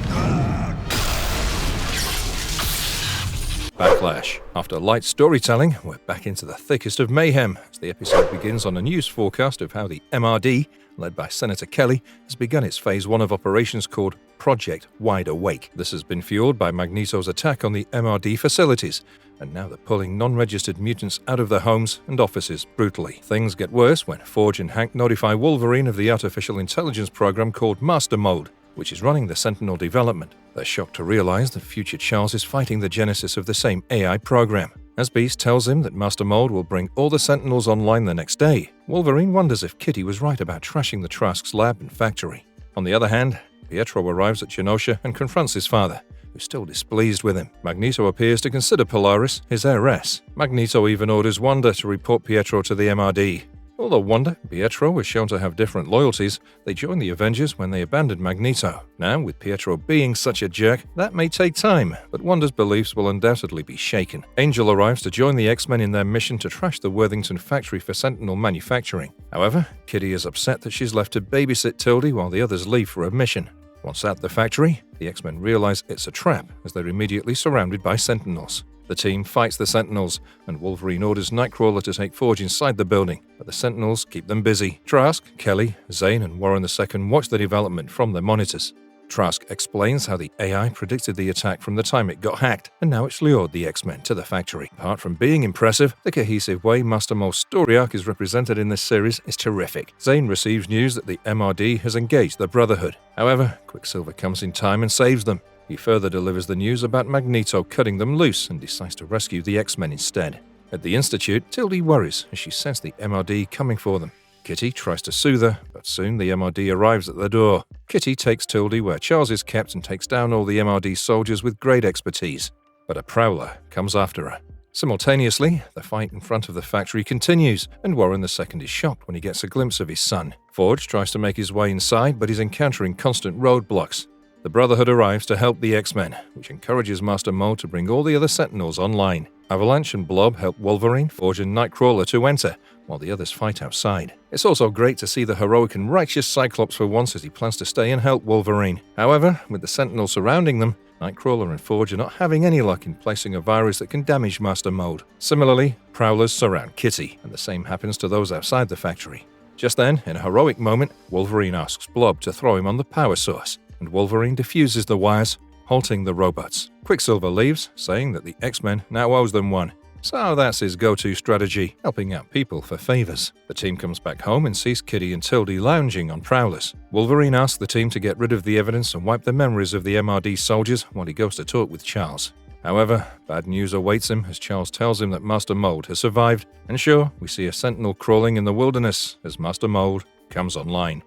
Backlash. After light storytelling, we're back into the thickest of mayhem as the episode begins on a news forecast of how the MRD, led by Senator Kelly, has begun its Phase 1 of operations called Project Wide Awake. This has been fueled by Magneto's attack on the MRD facilities, and now they're pulling non-registered mutants out of their homes and offices brutally. Things get worse when Forge and Hank notify Wolverine of the artificial intelligence program called Master Mode. which is running the Sentinel development. They're shocked to realize that future Charles is fighting the genesis of the same AI program. As Beast tells him that Master Mold will bring all the Sentinels online the next day, Wolverine wonders if Kitty was right about trashing the Trask's lab and factory. On the other hand, Pietro arrives at Janosa and confronts his father, who's still displeased with him. Magneto appears to consider Polaris his heiress. Magneto even orders Wanda to report Pietro to the MRD. Although Wanda and Pietro were shown to have different loyalties, they joined the Avengers when they abandoned Magneto. Now, with Pietro being such a jerk, that may take time, but Wanda's beliefs will undoubtedly be shaken. Angel arrives to join the X-Men in their mission to trash the Worthington factory for Sentinel manufacturing. However, Kitty is upset that she's left to babysit Tildy while the others leave for a mission. Once at the factory, the X-Men realize it's a trap as they're immediately surrounded by Sentinels. The team fights the Sentinels, and Wolverine orders Nightcrawler to take Forge inside the building, but the Sentinels keep them busy. Trask, Kelly, Zane, and Warren II watch the development from their monitors. Trask explains how the AI predicted the attack from the time it got hacked, and now it's lured the X-Men to the factory. Apart from being impressive, the cohesive way Master Mold's story arc is represented in this series is terrific. Zane receives news that the MRD has engaged the Brotherhood. However, Quicksilver comes in time and saves them. He further delivers the news about Magneto cutting them loose and decides to rescue the X-Men instead. At the Institute, Tildy worries as she senses the MRD coming for them. Kitty tries to soothe her, but soon the MRD arrives at the door. Kitty takes Tildy where Charles is kept and takes down all the MRD soldiers with great expertise. But a Prowler comes after her. Simultaneously, the fight in front of the factory continues, and Warren II is shocked when he gets a glimpse of his son. Forge tries to make his way inside, but is encountering constant roadblocks. The Brotherhood arrives to help the X-Men, which encourages Master Mold to bring all the other Sentinels online. Avalanche and Blob help Wolverine, Forge, and Nightcrawler to enter, while the others fight outside. It's also great to see the heroic and righteous Cyclops for once as he plans to stay and help Wolverine. However, with the Sentinels surrounding them, Nightcrawler and Forge are not having any luck in placing a virus that can damage Master Mold. Similarly, Prowlers surround Kitty, and the same happens to those outside the factory. Just then, in a heroic moment, Wolverine asks Blob to throw him on the power source, and Wolverine defuses the wires, halting the robots. Quicksilver leaves, saying that the X-Men now owes them one. So that's his go-to strategy, helping out people for favors. The team comes back home and sees Kitty and Tildy lounging on Prowlers. Wolverine asks the team to get rid of the evidence and wipe the memories of the MRD soldiers while he goes to talk with Charles. However, bad news awaits him as Charles tells him that Master Mold has survived, and sure, we see a Sentinel crawling in the wilderness as Master Mold comes online.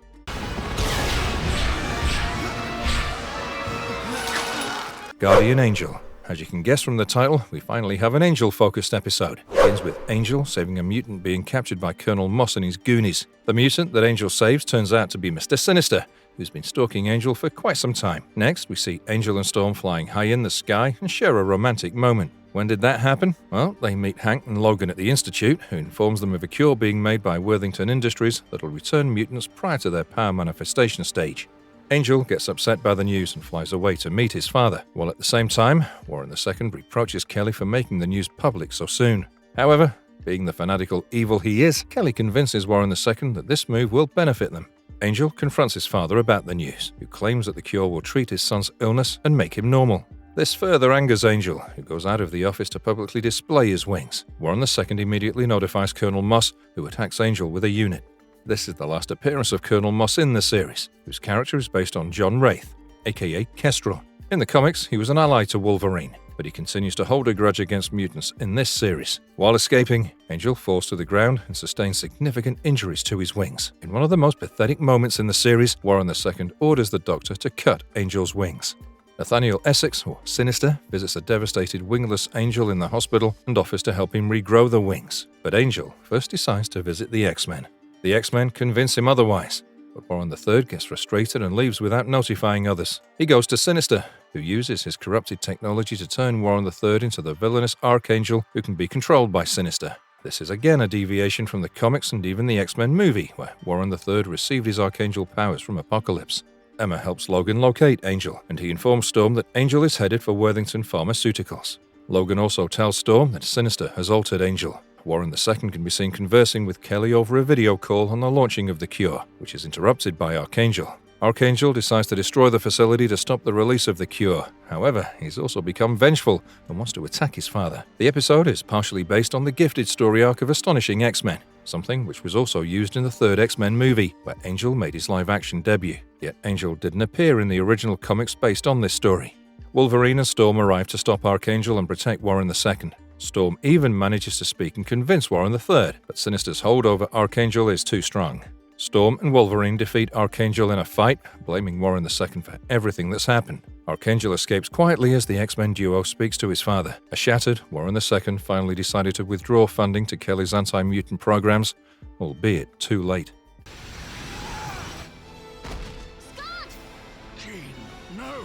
Guardian Angel. As you can guess from the title, we finally have an Angel-focused episode. It begins with Angel saving a mutant being captured by Colonel Moss and his Goonies. The mutant that Angel saves turns out to be Mr. Sinister, who's been stalking Angel for quite some time. Next, we see Angel and Storm flying high in the sky and share a romantic moment. When did that happen? Well, they meet Hank and Logan at the Institute, who informs them of a cure being made by Worthington Industries that'll return mutants prior to their power manifestation stage. Angel gets upset by the news and flies away to meet his father, while at the same time, Warren II reproaches Kelly for making the news public so soon. However, being the fanatical evil he is, Kelly convinces Warren II that this move will benefit them. Angel confronts his father about the news, who claims that the cure will treat his son's illness and make him normal. This further angers Angel, who goes out of the office to publicly display his wings. Warren II immediately notifies Colonel Moss, who attacks Angel with a unit. This is the last appearance of Colonel Moss in the series, whose character is based on John Wraith, aka Kestrel. In the comics, he was an ally to Wolverine, but he continues to hold a grudge against mutants in this series. While escaping, Angel falls to the ground and sustains significant injuries to his wings. In one of the most pathetic moments in the series, Warren II orders the Doctor to cut Angel's wings. Nathaniel Essex, or Sinister, visits a devastated wingless Angel in the hospital and offers to help him regrow the wings. But Angel first decides to visit the X-Men. The X-Men convince him otherwise, but Warren III gets frustrated and leaves without notifying others. He goes to Sinister, who uses his corrupted technology to turn Warren III into the villainous Archangel who can be controlled by Sinister. This is again a deviation from the comics and even the X-Men movie, where Warren III received his Archangel powers from Apocalypse. Emma helps Logan locate Angel, and he informs Storm that Angel is headed for Worthington Pharmaceuticals. Logan also tells Storm that Sinister has altered Angel. Warren II can be seen conversing with Kelly over a video call on the launching of the cure, which is interrupted by Archangel. Archangel decides to destroy the facility to stop the release of the cure. However, he's also become vengeful and wants to attack his father. The episode is partially based on the Gifted story arc of Astonishing X-Men, something which was also used in the third X-Men movie, where Angel made his live-action debut. Yet Angel didn't appear in the original comics based on this story. Wolverine and Storm arrive to stop Archangel and protect Warren II. Storm even manages to speak and convince Warren III, but Sinister's hold over Archangel is too strong. Storm and Wolverine defeat Archangel in a fight, blaming Warren II for everything that's happened. Archangel escapes quietly as the X-Men duo speaks to his father. A shattered Warren II finally decided to withdraw funding to kill his anti-mutant programs, albeit too late. Jean, no!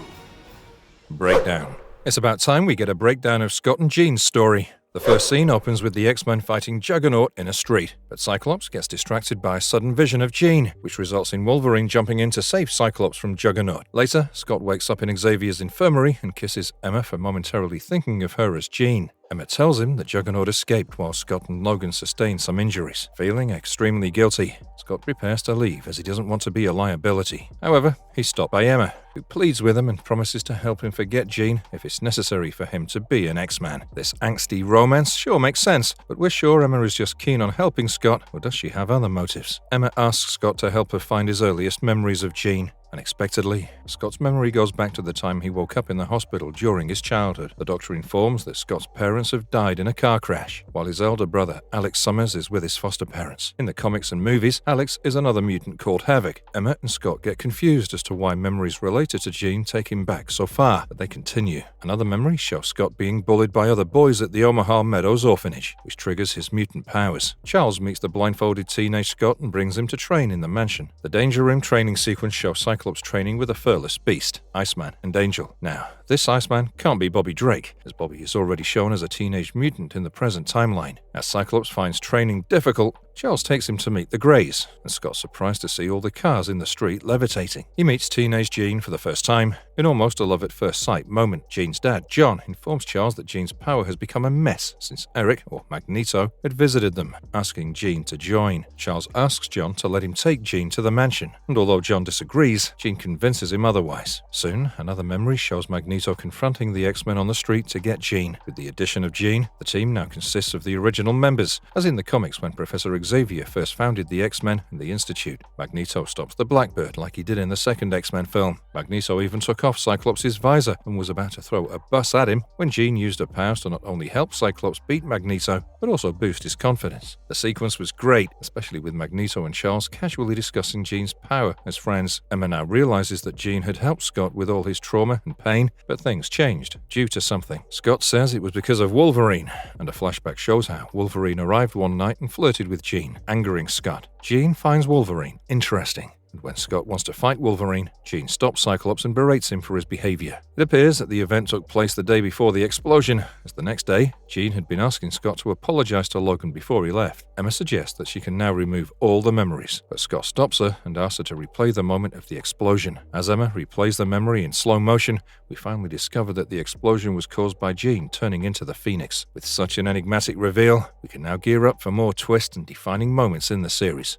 Breakdown. It's about time we get a breakdown of Scott and Jean's story. The first scene opens with the X-Men fighting Juggernaut in a street, but Cyclops gets distracted by a sudden vision of Jean, which results in Wolverine jumping in to save Cyclops from Juggernaut. Later, Scott wakes up in Xavier's infirmary and kisses Emma for momentarily thinking of her as Jean. Emma tells him that Juggernaut escaped while Scott and Logan sustain some injuries. Feeling extremely guilty, Scott prepares to leave as he doesn't want to be a liability. However, he's stopped by Emma, who pleads with him and promises to help him forget Jean if it's necessary for him to be an X-Man. This angsty romance sure makes sense, but we're sure Emma is just keen on helping Scott, or does she have other motives? Emma asks Scott to help her find his earliest memories of Jean. Unexpectedly, Scott's memory goes back to the time he woke up in the hospital during his childhood. The doctor informs that Scott's parents have died in a car crash, while his elder brother, Alex Summers, is with his foster parents. In the comics and movies, Alex is another mutant called Havoc. Emma and Scott get confused as to why memories related to Jean take him back so far, but they continue. Another memory shows Scott being bullied by other boys at the Omaha Meadows orphanage, which triggers his mutant powers. Charles meets the blindfolded teenage Scott and brings him to train in the mansion. The Danger Room training sequence shows Cyclops training with a furless beast, Iceman, and Angel. Now, this Iceman can't be Bobby Drake, as Bobby is already shown as a teenage mutant in the present timeline. As Cyclops finds training difficult, Charles takes him to meet the Greys, and Scott's surprised to see all the cars in the street levitating. He meets teenage Jean for the first time, in almost a love-at-first-sight moment. Jean's dad, John, informs Charles that Jean's power has become a mess since Eric, or Magneto, had visited them, asking Jean to join. Charles asks John to let him take Jean to the mansion, and although John disagrees, Jean convinces him otherwise. Soon, another memory shows Magneto confronting the X-Men on the street to get Jean. With the addition of Jean, the team now consists of the original members, as in the comics when Professor Xavier first founded the X-Men and the Institute. Magneto stops the Blackbird like he did in the second X-Men film. Magneto even took off Cyclops' visor and was about to throw a bus at him when Jean used her powers to not only help Cyclops beat Magneto, but also boost his confidence. The sequence was great, especially with Magneto and Charles casually discussing Jean's power as friends. Emma now realizes that Jean had helped Scott with all his trauma and pain, but things changed due to something. Scott says it was because of Wolverine, and a flashback shows how Wolverine arrived one night and flirted with Jean, angering Scott. Jean finds Wolverine interesting, and when Scott wants to fight Wolverine, Jean stops Cyclops and berates him for his behavior. It appears that the event took place the day before the explosion, as the next day, Jean had been asking Scott to apologize to Logan before he left. Emma suggests that she can now remove all the memories, but Scott stops her and asks her to replay the moment of the explosion. As Emma replays the memory in slow motion, we finally discover that the explosion was caused by Jean turning into the Phoenix. With such an enigmatic reveal, we can now gear up for more twists and defining moments in the series.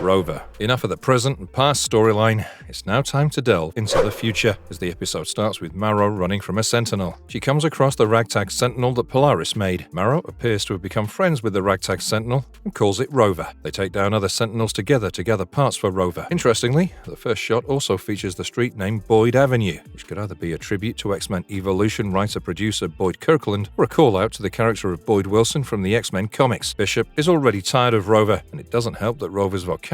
Rover. Enough of the present and past storyline. It's now time to delve into the future, as the episode starts with Marrow running from a Sentinel. She comes across the ragtag Sentinel that Polaris made. Marrow appears to have become friends with the ragtag Sentinel and calls it Rover. They take down other Sentinels together to gather parts for Rover. Interestingly, the first shot also features the street name Boyd Avenue, which could either be a tribute to X-Men Evolution writer-producer Boyd Kirkland or a call-out to the character of Boyd Wilson from the X-Men comics. Bishop is already tired of Rover, and it doesn't help that Rover's vocabulary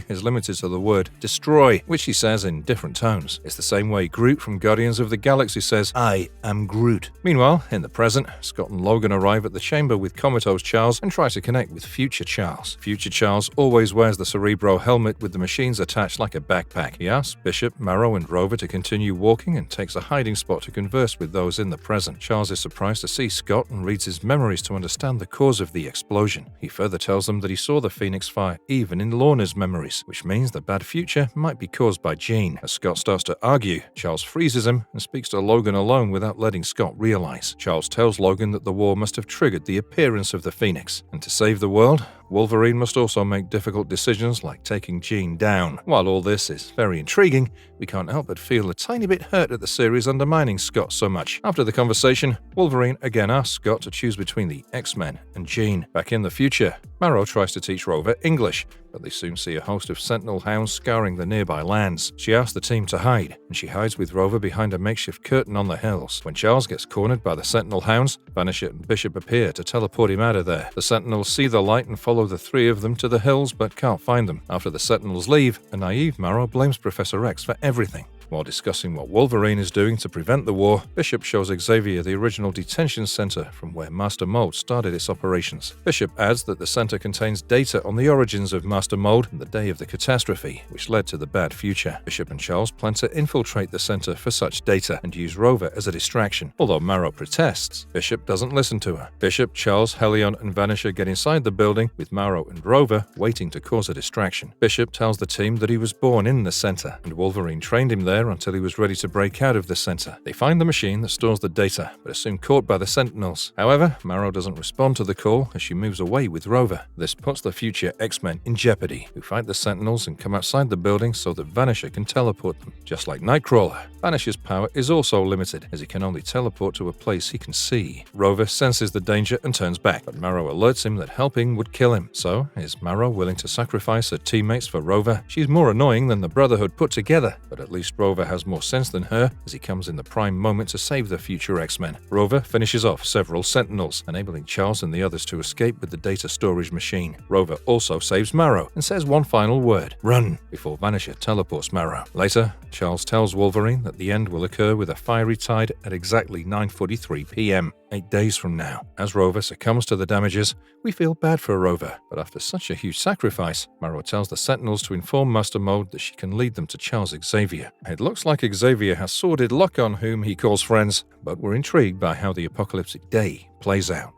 is limited to the word destroy, which he says in different tones. It's the same way Groot from Guardians of the Galaxy says, "I am Groot." Meanwhile, in the present, Scott and Logan arrive at the chamber with comatose Charles and try to connect with future Charles. Future Charles always wears the Cerebro helmet with the machines attached like a backpack. He asks Bishop, Marrow, and Rover to continue walking and takes a hiding spot to converse with those in the present. Charles is surprised to see Scott and reads his memories to understand the cause of the explosion. He further tells them that he saw the Phoenix fire even in Lorna's memories, which means the bad future might be caused by Jean. As Scott starts to argue, Charles freezes him and speaks to Logan alone without letting Scott realize. Charles tells Logan that the war must have triggered the appearance of the Phoenix, and to save the world, Wolverine must also make difficult decisions like taking Jean down. While all this is very intriguing, we can't help but feel a tiny bit hurt at the series undermining Scott so much. After the conversation, Wolverine again asks Scott to choose between the X-Men and Jean. Back in the future, Marrow tries to teach Rover English, but they soon see a host of sentinel hounds scouring the nearby lands. She asks the team to hide, and she hides with Rover behind a makeshift curtain on the hills. When Charles gets cornered by the sentinel hounds, Vanisher and Bishop appear to teleport him out of there. The sentinels see the light and follow the three of them to the hills, but can't find them. After the sentinels leave, a naive Marrow blames Professor X for everything. While discussing what Wolverine is doing to prevent the war, Bishop shows Xavier the original detention center from where Master Mold started its operations. Bishop adds that the center contains data on the origins of Master Mold and the day of the catastrophe, which led to the bad future. Bishop and Charles plan to infiltrate the center for such data and use Rover as a distraction. Although Marrow protests, Bishop doesn't listen to her. Bishop, Charles, Helion, and Vanisher get inside the building, with Marrow and Rover waiting to cause a distraction. Bishop tells the team that he was born in the center, and Wolverine trained him there until he was ready to break out of the center. They find the machine that stores the data, but are soon caught by the Sentinels. However, Marrow doesn't respond to the call as she moves away with Rover. This puts the future X-Men in jeopardy, who fight the Sentinels and come outside the building so that Vanisher can teleport them. Just like Nightcrawler, Vanisher's power is also limited, as he can only teleport to a place he can see. Rover senses the danger and turns back, but Marrow alerts him that helping would kill him. So, is Marrow willing to sacrifice her teammates for Rover? She's more annoying than the Brotherhood put together, but at least Rover has more sense than her, as he comes in the prime moment to save the future X-Men. Rover finishes off several Sentinels, enabling Charles and the others to escape with the data storage machine. Rover also saves Marrow and says one final word, "Run," before Vanisher teleports Marrow. Later, Charles tells Wolverine that the end will occur with a fiery tide at exactly 9:43 p.m., 8 days from now. As Rover succumbs to the damages, we feel bad for Rover, but after such a huge sacrifice, Marrow tells the Sentinels to inform Master Mold that she can lead them to Charles Xavier. It looks like Xavier has sordid luck on whom he calls friends, but we're intrigued by how the apocalyptic day plays out.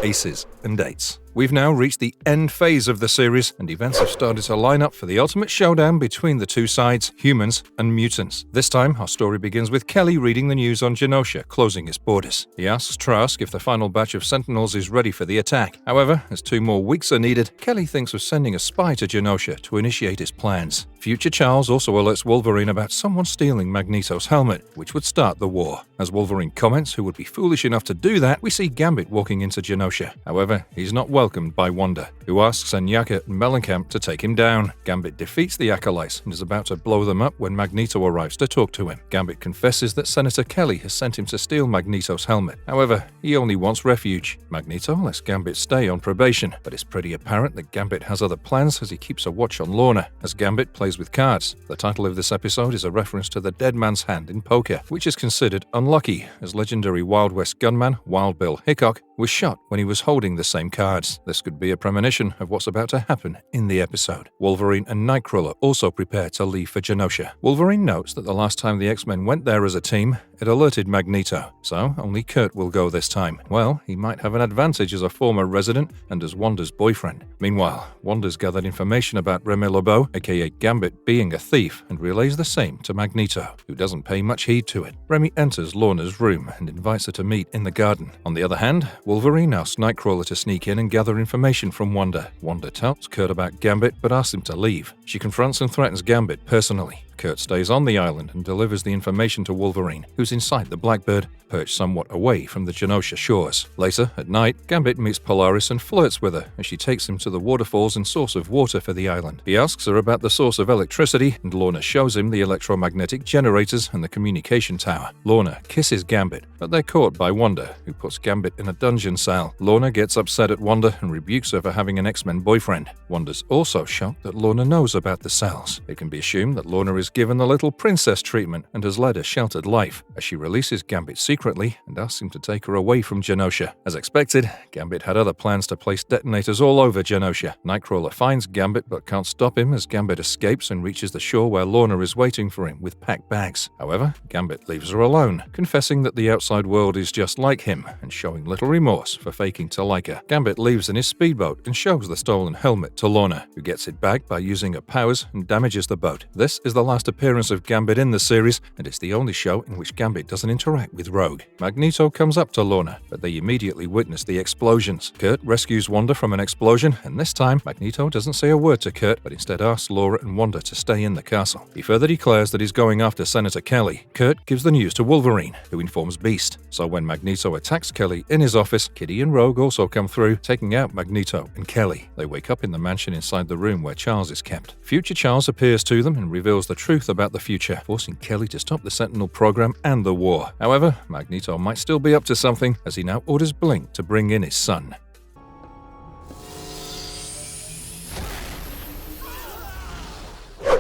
Aces and dates. We've now reached the end phase of the series, and events have started to line up for the ultimate showdown between the two sides, humans and mutants. This time, our story begins with Kelly reading the news on Janosa closing its borders. He asks Trask if the final batch of Sentinels is ready for the attack. However, as 2 more weeks are needed, Kelly thinks of sending a spy to Janosa to initiate his plans. Future Charles also alerts Wolverine about someone stealing Magneto's helmet, which would start the war. As Wolverine comments who would be foolish enough to do that, we see Gambit walking into Janosa. However, he's not welcomed by Wanda, who asks Anyaka and Mellencamp to take him down. Gambit defeats the Acolytes and is about to blow them up when Magneto arrives to talk to him. Gambit confesses that Senator Kelly has sent him to steal Magneto's helmet. However, he only wants refuge. Magneto lets Gambit stay on probation, but it's pretty apparent that Gambit has other plans as he keeps a watch on Lorna, as Gambit plays with cards. The title of this episode is a reference to the dead man's hand in poker, which is considered unlucky, as legendary Wild West gunman Wild Bill Hickok was shot when he was holding the same cards. This could be a premonition of what's about to happen in the episode. Wolverine and Nightcrawler also prepare to leave for Janosa. Wolverine notes that the last time the X-Men went there as a team, it alerted Magneto, so only Kurt will go this time. Well, he might have an advantage as a former resident and as Wanda's boyfriend. Meanwhile, Wanda's gathered information about Remy LeBeau, aka Gambit, being a thief, and relays the same to Magneto, who doesn't pay much heed to it. Remy enters Lorna's room and invites her to meet in the garden. On the other hand, Wolverine asks Nightcrawler to sneak in and gather information from Wanda. Wanda tells Kurt about Gambit, but asks him to leave. She confronts and threatens Gambit personally. Kurt stays on the island and delivers the information to Wolverine, who's inside the Blackbird, perched somewhat away from the Janosa shores. Later, at night, Gambit meets Polaris and flirts with her as she takes him to the waterfalls and source of water for the island. He asks her about the source of electricity, and Lorna shows him the electromagnetic generators and the communication tower. Lorna kisses Gambit, but they're caught by Wanda, who puts Gambit in a dungeon cell. Lorna gets upset at Wanda and rebukes her for having an X-Men boyfriend. Wanda's also shocked that Lorna knows about the cells. It can be assumed that Lorna is given the little princess treatment and has led a sheltered life, as she releases Gambit secretly and asks him to take her away from Janosa. As expected, Gambit had other plans to place detonators all over Janosa. Nightcrawler finds Gambit but can't stop him as Gambit escapes and reaches the shore where Lorna is waiting for him with packed bags. However, Gambit leaves her alone, confessing that the outside world is just like him and showing little remorse for faking to like her. Gambit leaves in his speedboat and shows the stolen helmet to Lorna, who gets it back by using her powers and damages the boat. This is the last last appearance of Gambit in the series, and it's the only show in which Gambit doesn't interact with Rogue. Magneto comes up to Lorna, but they immediately witness the explosions. Kurt rescues Wanda from an explosion, and this time, Magneto doesn't say a word to Kurt, but instead asks Laura and Wanda to stay in the castle. He further declares that he's going after Senator Kelly. Kurt gives the news to Wolverine, who informs Beast. So when Magneto attacks Kelly in his office, Kitty and Rogue also come through, taking out Magneto and Kelly. They wake up in the mansion inside the room where Charles is kept. Future Charles appears to them and reveals the truth about the future, forcing Kelly to stop the Sentinel program and the war. However, Magneto might still be up to something, as he now orders Blink to bring in his son.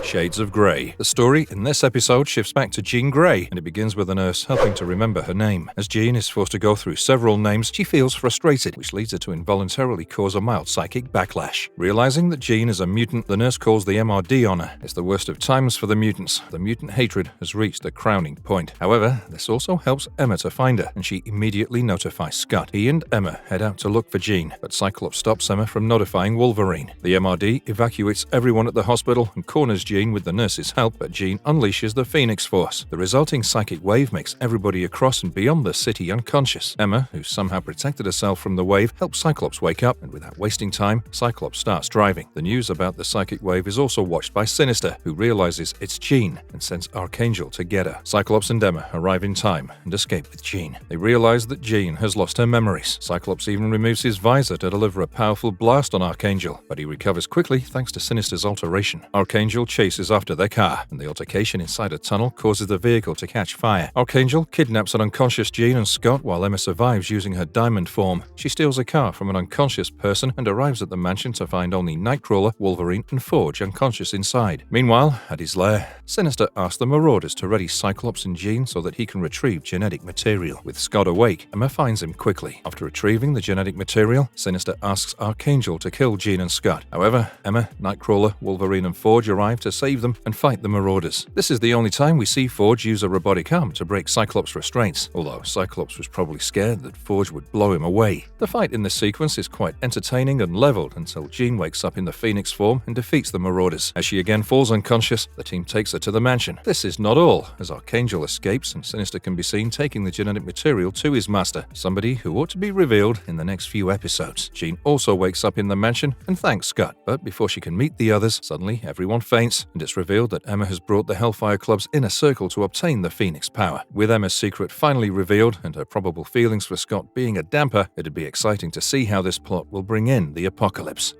Shades of Grey. The story in this episode shifts back to Jean Grey, and it begins with a nurse helping to remember her name. As Jean is forced to go through several names, she feels frustrated, which leads her to involuntarily cause a mild psychic backlash. Realizing that Jean is a mutant, the nurse calls the MRD on her. It's the worst of times for the mutants. The mutant hatred has reached the crowning point. However, this also helps Emma to find her, and she immediately notifies Scott. He and Emma head out to look for Jean, but Cyclops stops Emma from notifying Wolverine. The MRD evacuates everyone at the hospital and corners Jean with the nurse's help, but Jean unleashes the Phoenix Force. The resulting psychic wave makes everybody across and beyond the city unconscious. Emma, who somehow protected herself from the wave, helps Cyclops wake up, and without wasting time, Cyclops starts driving. The news about the psychic wave is also watched by Sinister, who realizes it's Jean and sends Archangel to get her. Cyclops and Emma arrive in time and escape with Jean. They realize that Jean has lost her memories. Cyclops even removes his visor to deliver a powerful blast on Archangel, but he recovers quickly thanks to Sinister's alteration. Archangel chases after their car, and the altercation inside a tunnel causes the vehicle to catch fire. Archangel kidnaps an unconscious Jean and Scott while Emma survives using her diamond form. She steals a car from an unconscious person and arrives at the mansion to find only Nightcrawler, Wolverine, and Forge unconscious inside. Meanwhile, at his lair, Sinister asks the Marauders to ready Cyclops and Jean so that he can retrieve genetic material. With Scott awake, Emma finds him quickly. After retrieving the genetic material, Sinister asks Archangel to kill Jean and Scott. However, Emma, Nightcrawler, Wolverine, and Forge arrive to save them and fight the Marauders. This is the only time we see Forge use a robotic arm to break Cyclops' restraints, although Cyclops was probably scared that Forge would blow him away. The fight in this sequence is quite entertaining and leveled until Jean wakes up in the Phoenix form and defeats the Marauders. As she again falls unconscious, the team takes her to the mansion. This is not all, as Archangel escapes and Sinister can be seen taking the genetic material to his master, somebody who ought to be revealed in the next few episodes. Jean also wakes up in the mansion and thanks Scott, but before she can meet the others, suddenly everyone faints, and it's revealed that Emma has brought the Hellfire Club's inner circle to obtain the Phoenix power. With Emma's secret finally revealed and her probable feelings for Scott being a damper, it'd be exciting to see how this plot will bring in the apocalypse.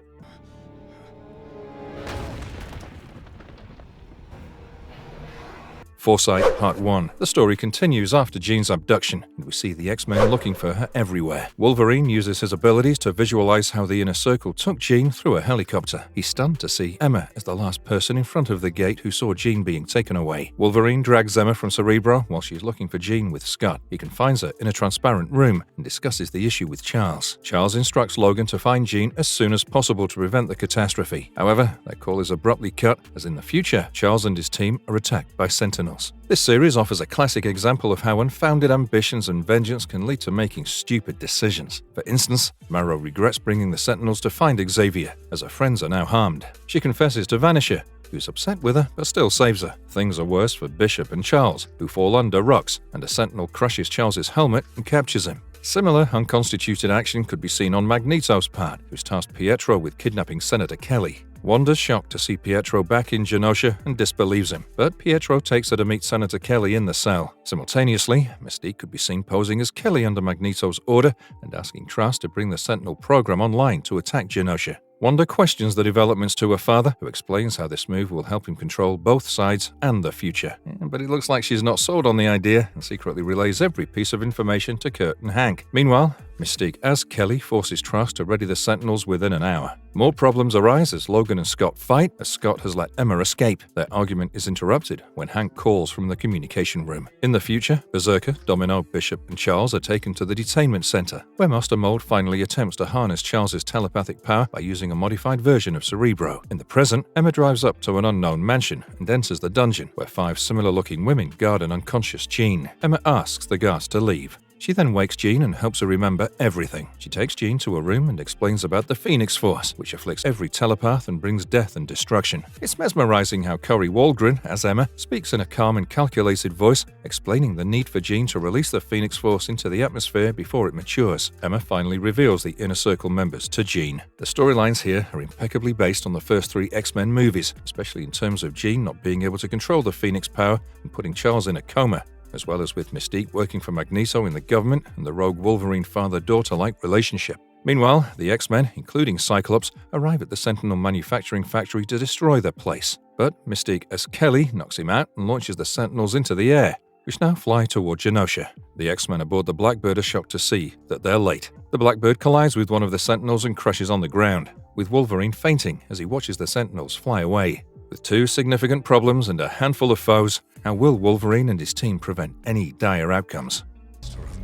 Foresight Part 1. The story continues after Jean's abduction, and we see the X-Men looking for her everywhere. Wolverine uses his abilities to visualize how the inner circle took Jean through a helicopter. He's stunned to see Emma as the last person in front of the gate who saw Jean being taken away. Wolverine drags Emma from Cerebro while she's looking for Jean with Scott. He confines her in a transparent room and discusses the issue with Charles. Charles instructs Logan to find Jean as soon as possible to prevent the catastrophe. However, that call is abruptly cut, as in the future, Charles and his team are attacked by Sentinels. This series offers a classic example of how unfounded ambitions and vengeance can lead to making stupid decisions. For instance, Marrow regrets bringing the Sentinels to find Xavier, as her friends are now harmed. She confesses to Vanisher, who's upset with her but still saves her. Things are worse for Bishop and Charles, who fall under rocks, and a Sentinel crushes Charles's helmet and captures him. Similar unconstituted action could be seen on Magneto's part, who's tasked Pietro with kidnapping Senator Kelly. Wanda's shocked to see Pietro back in Janosa and disbelieves him, but Pietro takes her to meet Senator Kelly in the cell. Simultaneously, Mystique could be seen posing as Kelly under Magneto's order and asking Trask to bring the Sentinel program online to attack Janosa. Wanda questions the developments to her father, who explains how this move will help him control both sides and the future. But it looks like she's not sold on the idea and secretly relays every piece of information to Kurt and Hank. Meanwhile, Mystique as Kelly forces Trask to ready the Sentinels within an hour. More problems arise as Logan and Scott fight, as Scott has let Emma escape. Their argument is interrupted when Hank calls from the communication room. In the future, Berserker, Domino, Bishop, and Charles are taken to the detainment center, where Master Mold finally attempts to harness Charles's telepathic power by using a modified version of Cerebro. In the present, Emma drives up to an unknown mansion and enters the dungeon, where 5 similar-looking women guard an unconscious Jean. Emma asks the guards to leave. She then wakes Jean and helps her remember everything. She takes Jean to a room and explains about the Phoenix Force, which afflicts every telepath and brings death and destruction. It's mesmerizing how Corey Waldgren, as Emma, speaks in a calm and calculated voice, explaining the need for Jean to release the Phoenix Force into the atmosphere before it matures. Emma finally reveals the Inner Circle members to Jean. The storylines here are impeccably based on the first 3 X-Men movies, especially in terms of Jean not being able to control the Phoenix power and putting Charles in a coma, as well as with Mystique working for Magneto in the government and the rogue Wolverine father-daughter-like relationship. Meanwhile, the X-Men, including Cyclops, arrive at the Sentinel manufacturing factory to destroy the place. But Mystique as Kelly knocks him out and launches the Sentinels into the air, which now fly toward Janosa. The X-Men aboard the Blackbird are shocked to see that they're late. The Blackbird collides with one of the Sentinels and crashes on the ground, with Wolverine fainting as he watches the Sentinels fly away. With 2 significant problems and a handful of foes, how will Wolverine and his team prevent any dire outcomes?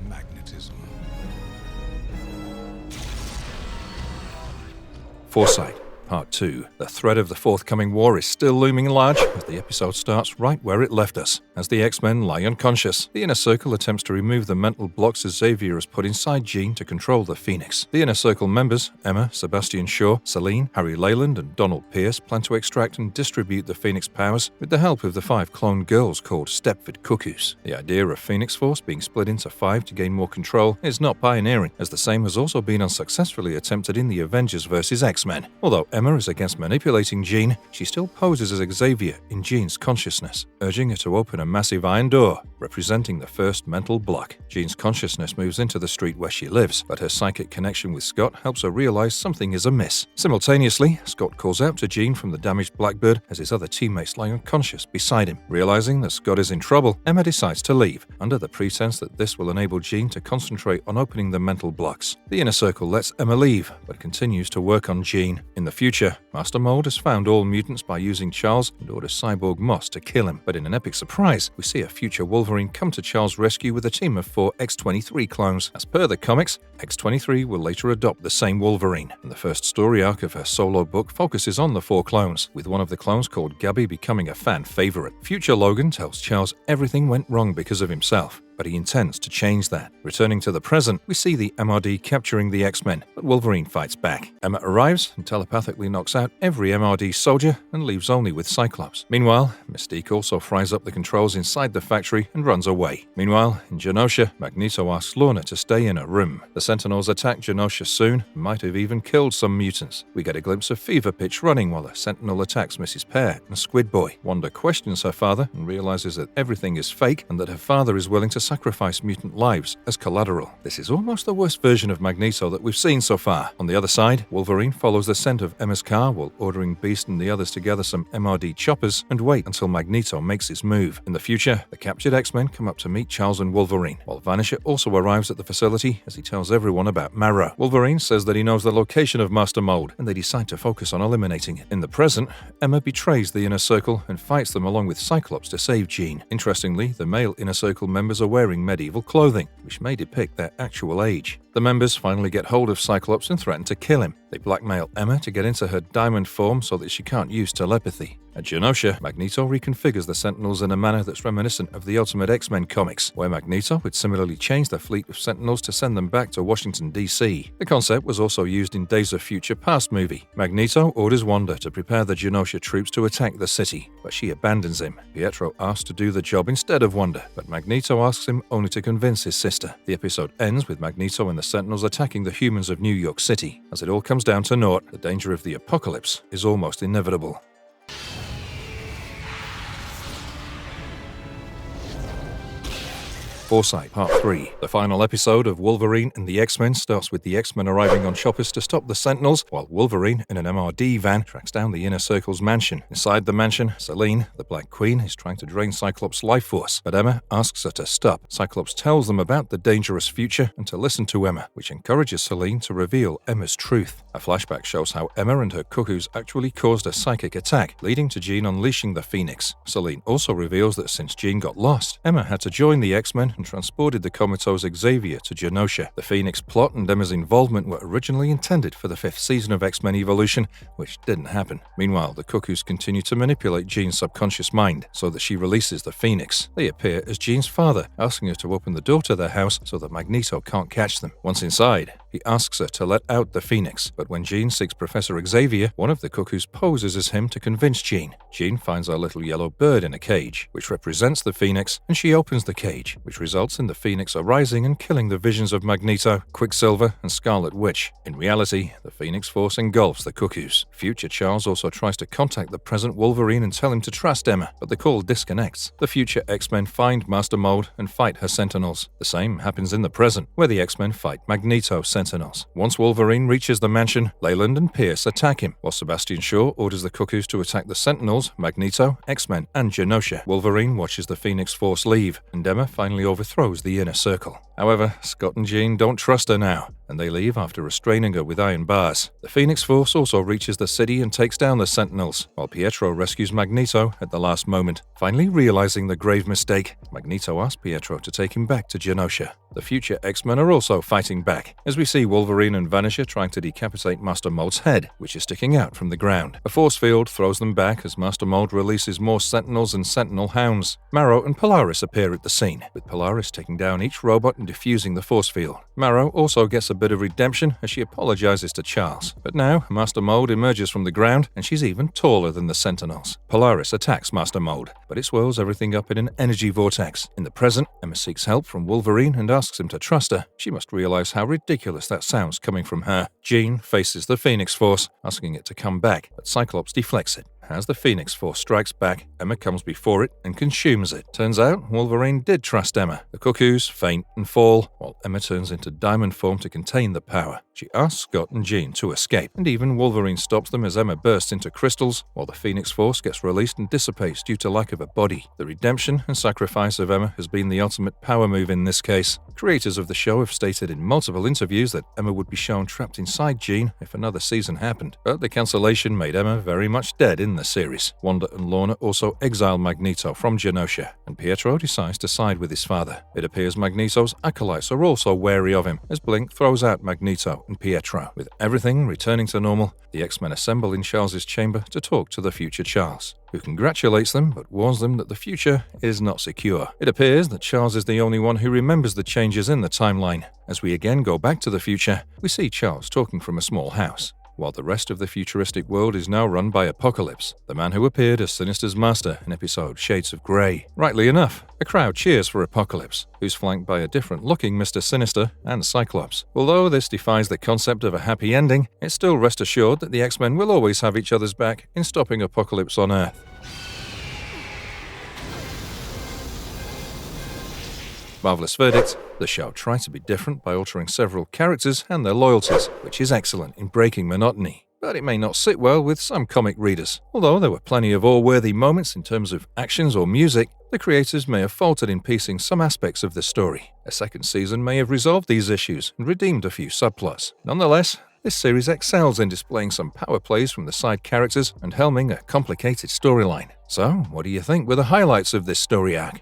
Magnetism. Foresight, Part 2. The threat of the forthcoming war is still looming large as the episode starts right where it left us. As the X-Men lie unconscious, the Inner Circle attempts to remove the mental blocks Xavier has put inside Jean to control the Phoenix. The Inner Circle members, Emma, Sebastian Shaw, Selene, Harry Leyland, and Donald Pierce, plan to extract and distribute the Phoenix powers with the help of the 5 clone girls called Stepford Cuckoos. The idea of Phoenix Force being split into 5 to gain more control is not pioneering, as the same has also been unsuccessfully attempted in the Avengers vs. X-Men. Although Emma is against manipulating Jean, she still poses as Xavier in Jean's consciousness, urging her to open a massive iron door, representing the first mental block. Jean's consciousness moves into the street where she lives, but her psychic connection with Scott helps her realize something is amiss. Simultaneously, Scott calls out to Jean from the damaged Blackbird as his other teammates lie unconscious beside him. Realizing that Scott is in trouble, Emma decides to leave, under the pretense that this will enable Jean to concentrate on opening the mental blocks. The Inner Circle lets Emma leave, but continues to work on Jean. In the future, Master Mold has found all mutants by using Charles and orders Cyborg Moss to kill him. But in an epic surprise, we see a future Wolverine come to Charles' rescue with a team of 4 X-23 clones. As per the comics, X-23 will later adopt the same Wolverine, and the first story arc of her solo book focuses on the 4 clones, with one of the clones called Gabby becoming a fan favorite. Future Logan tells Charles everything went wrong because of himself, but he intends to change that. Returning to the present, we see the MRD capturing the X-Men, but Wolverine fights back. Emma arrives and telepathically knocks out every MRD soldier and leaves only with Cyclops. Meanwhile, Mystique also fries up the controls inside the factory and runs away. Meanwhile, in Janosa, Magneto asks Lorna to stay in a room. The Sentinels attack Janosa soon and might have even killed some mutants. We get a glimpse of Fever Pitch running while a Sentinel attacks Mrs. Pear and Squid Boy. Wanda questions her father and realizes that everything is fake and that her father is willing to sacrifice mutant lives as collateral. This is almost the worst version of Magneto that we've seen so far. On the other side, Wolverine follows the scent of Emma's car while ordering Beast and the others to gather some MRD choppers and wait until Magneto makes his move. In the future, the captured X-Men come up to meet Charles and Wolverine, while Vanisher also arrives at the facility as he tells everyone about Marrow. Wolverine says that he knows the location of Master Mold, and they decide to focus on eliminating it. In the present, Emma betrays the Inner Circle and fights them along with Cyclops to save Jean. Interestingly, the male Inner Circle members are wearing medieval clothing, which may depict their actual age. The members finally get hold of Cyclops and threaten to kill him. They blackmail Emma to get into her diamond form so that she can't use telepathy. At Janosa, Magneto reconfigures the Sentinels in a manner that's reminiscent of the Ultimate X-Men comics, where Magneto would similarly change the fleet of Sentinels to send them back to Washington, D.C. The concept was also used in Days of Future Past movie. Magneto orders Wanda to prepare the Janosa troops to attack the city, but she abandons him. Pietro asks to do the job instead of Wanda, but Magneto asks him only to convince his sister. The episode ends with Magneto and the Sentinels attacking the humans of New York City. As it all comes down to naught, the danger of the apocalypse is almost inevitable. Foresight, Part 3. The final episode of Wolverine and the X-Men starts with the X-Men arriving on choppers to stop the Sentinels, while Wolverine, in an MRD van, tracks down the Inner Circle's mansion. Inside the mansion, Selene, the Black Queen, is trying to drain Cyclops' life force, but Emma asks her to stop. Cyclops tells them about the dangerous future and to listen to Emma, which encourages Selene to reveal Emma's truth. A flashback shows how Emma and her cuckoos actually caused a psychic attack, leading to Jean unleashing the Phoenix. Selene also reveals that since Jean got lost, Emma had to join the X-Men and transported the comatose Xavier to Janosa. The Phoenix plot and Emma's involvement were originally intended for the 5th season of X-Men Evolution, which didn't happen. Meanwhile, the Cuckoos continue to manipulate Jean's subconscious mind so that she releases the Phoenix. They appear as Jean's father, asking her to open the door to their house so that Magneto can't catch them. Once inside, he asks her to let out the Phoenix, but when Jean seeks Professor Xavier, one of the Cuckoos poses as him to convince Jean. Jean finds a little yellow bird in a cage, which represents the Phoenix, and she opens the cage, which results in the Phoenix arising and killing the visions of Magneto, Quicksilver, and Scarlet Witch. In reality, the Phoenix Force engulfs the Cuckoos. Future Charles also tries to contact the present Wolverine and tell him to trust Emma, but the call disconnects. The future X-Men find Master Mold and fight her Sentinels. The same happens in the present, where the X-Men fight Magneto Sentinels. Once Wolverine reaches the mansion, Leyland and Pierce attack him, while Sebastian Shaw orders the Cuckoos to attack the Sentinels, Magneto, X-Men, and Janosa. Wolverine watches the Phoenix Force leave, and Emma finally overthrows the Inner Circle. However, Scott and Jean don't trust her now, and they leave after restraining her with iron bars. The Phoenix Force also reaches the city and takes down the Sentinels, while Pietro rescues Magneto at the last moment. Finally realizing the grave mistake, Magneto asks Pietro to take him back to Janosa. The future X-Men are also fighting back, as we see Wolverine and Vanisher trying to decapitate Master Mold's head, which is sticking out from the ground. A force field throws them back as Master Mold releases more Sentinels and Sentinel Hounds. Marrow and Polaris appear at the scene, with Polaris taking down each robot and defusing the force field. Marrow also gets a bit of redemption as she apologizes to Charles. But now, Master Mold emerges from the ground, and she's even taller than the Sentinels. Polaris attacks Master Mold, but it swirls everything up in an energy vortex. In the present, Emma seeks help from Wolverine and asks him to trust her. She must realize how ridiculous that sounds coming from her. Jean faces the Phoenix Force, asking it to come back, but Cyclops deflects it. As the Phoenix Force strikes back, Emma comes before it and consumes it. Turns out, Wolverine did trust Emma. The Cuckoos faint and fall, while Emma turns into diamond form to contain the power. She asks Scott and Jean to escape, and even Wolverine stops them as Emma bursts into crystals, while the Phoenix Force gets released and dissipates due to lack of a body. The redemption and sacrifice of Emma has been the ultimate power move in this case. Creators of the show have stated in multiple interviews that Emma would be shown trapped inside Jean if another season happened, but the cancellation made Emma very much dead in the series. Wanda and Lorna also exile Magneto from Janosa, and Pietro decides to side with his father. It appears Magneto's acolytes are also wary of him, as Blink throws out Magneto and Pietro. With everything returning to normal, the X-Men assemble in Charles's chamber to talk to the future Charles, who congratulates them but warns them that the future is not secure. It appears that Charles is the only one who remembers the changes in the timeline. As we again go back to the future, we see Charles talking from a small house. While the rest of the futuristic world is now run by Apocalypse, the man who appeared as Sinister's master in episode Shades of Grey. Rightly enough, a crowd cheers for Apocalypse, who's flanked by a different-looking Mr. Sinister and Cyclops. Although this defies the concept of a happy ending, it's still rest assured that the X-Men will always have each other's back in stopping Apocalypse on Earth. Marvelous verdict: the show tried to be different by altering several characters and their loyalties, which is excellent in breaking monotony. But it may not sit well with some comic readers. Although there were plenty of awe-worthy moments in terms of actions or music, the creators may have faltered in piecing some aspects of the story. A second season may have resolved these issues and redeemed a few subplots. Nonetheless, this series excels in displaying some power plays from the side characters and helming a complicated storyline. So, what do you think were the highlights of this story arc?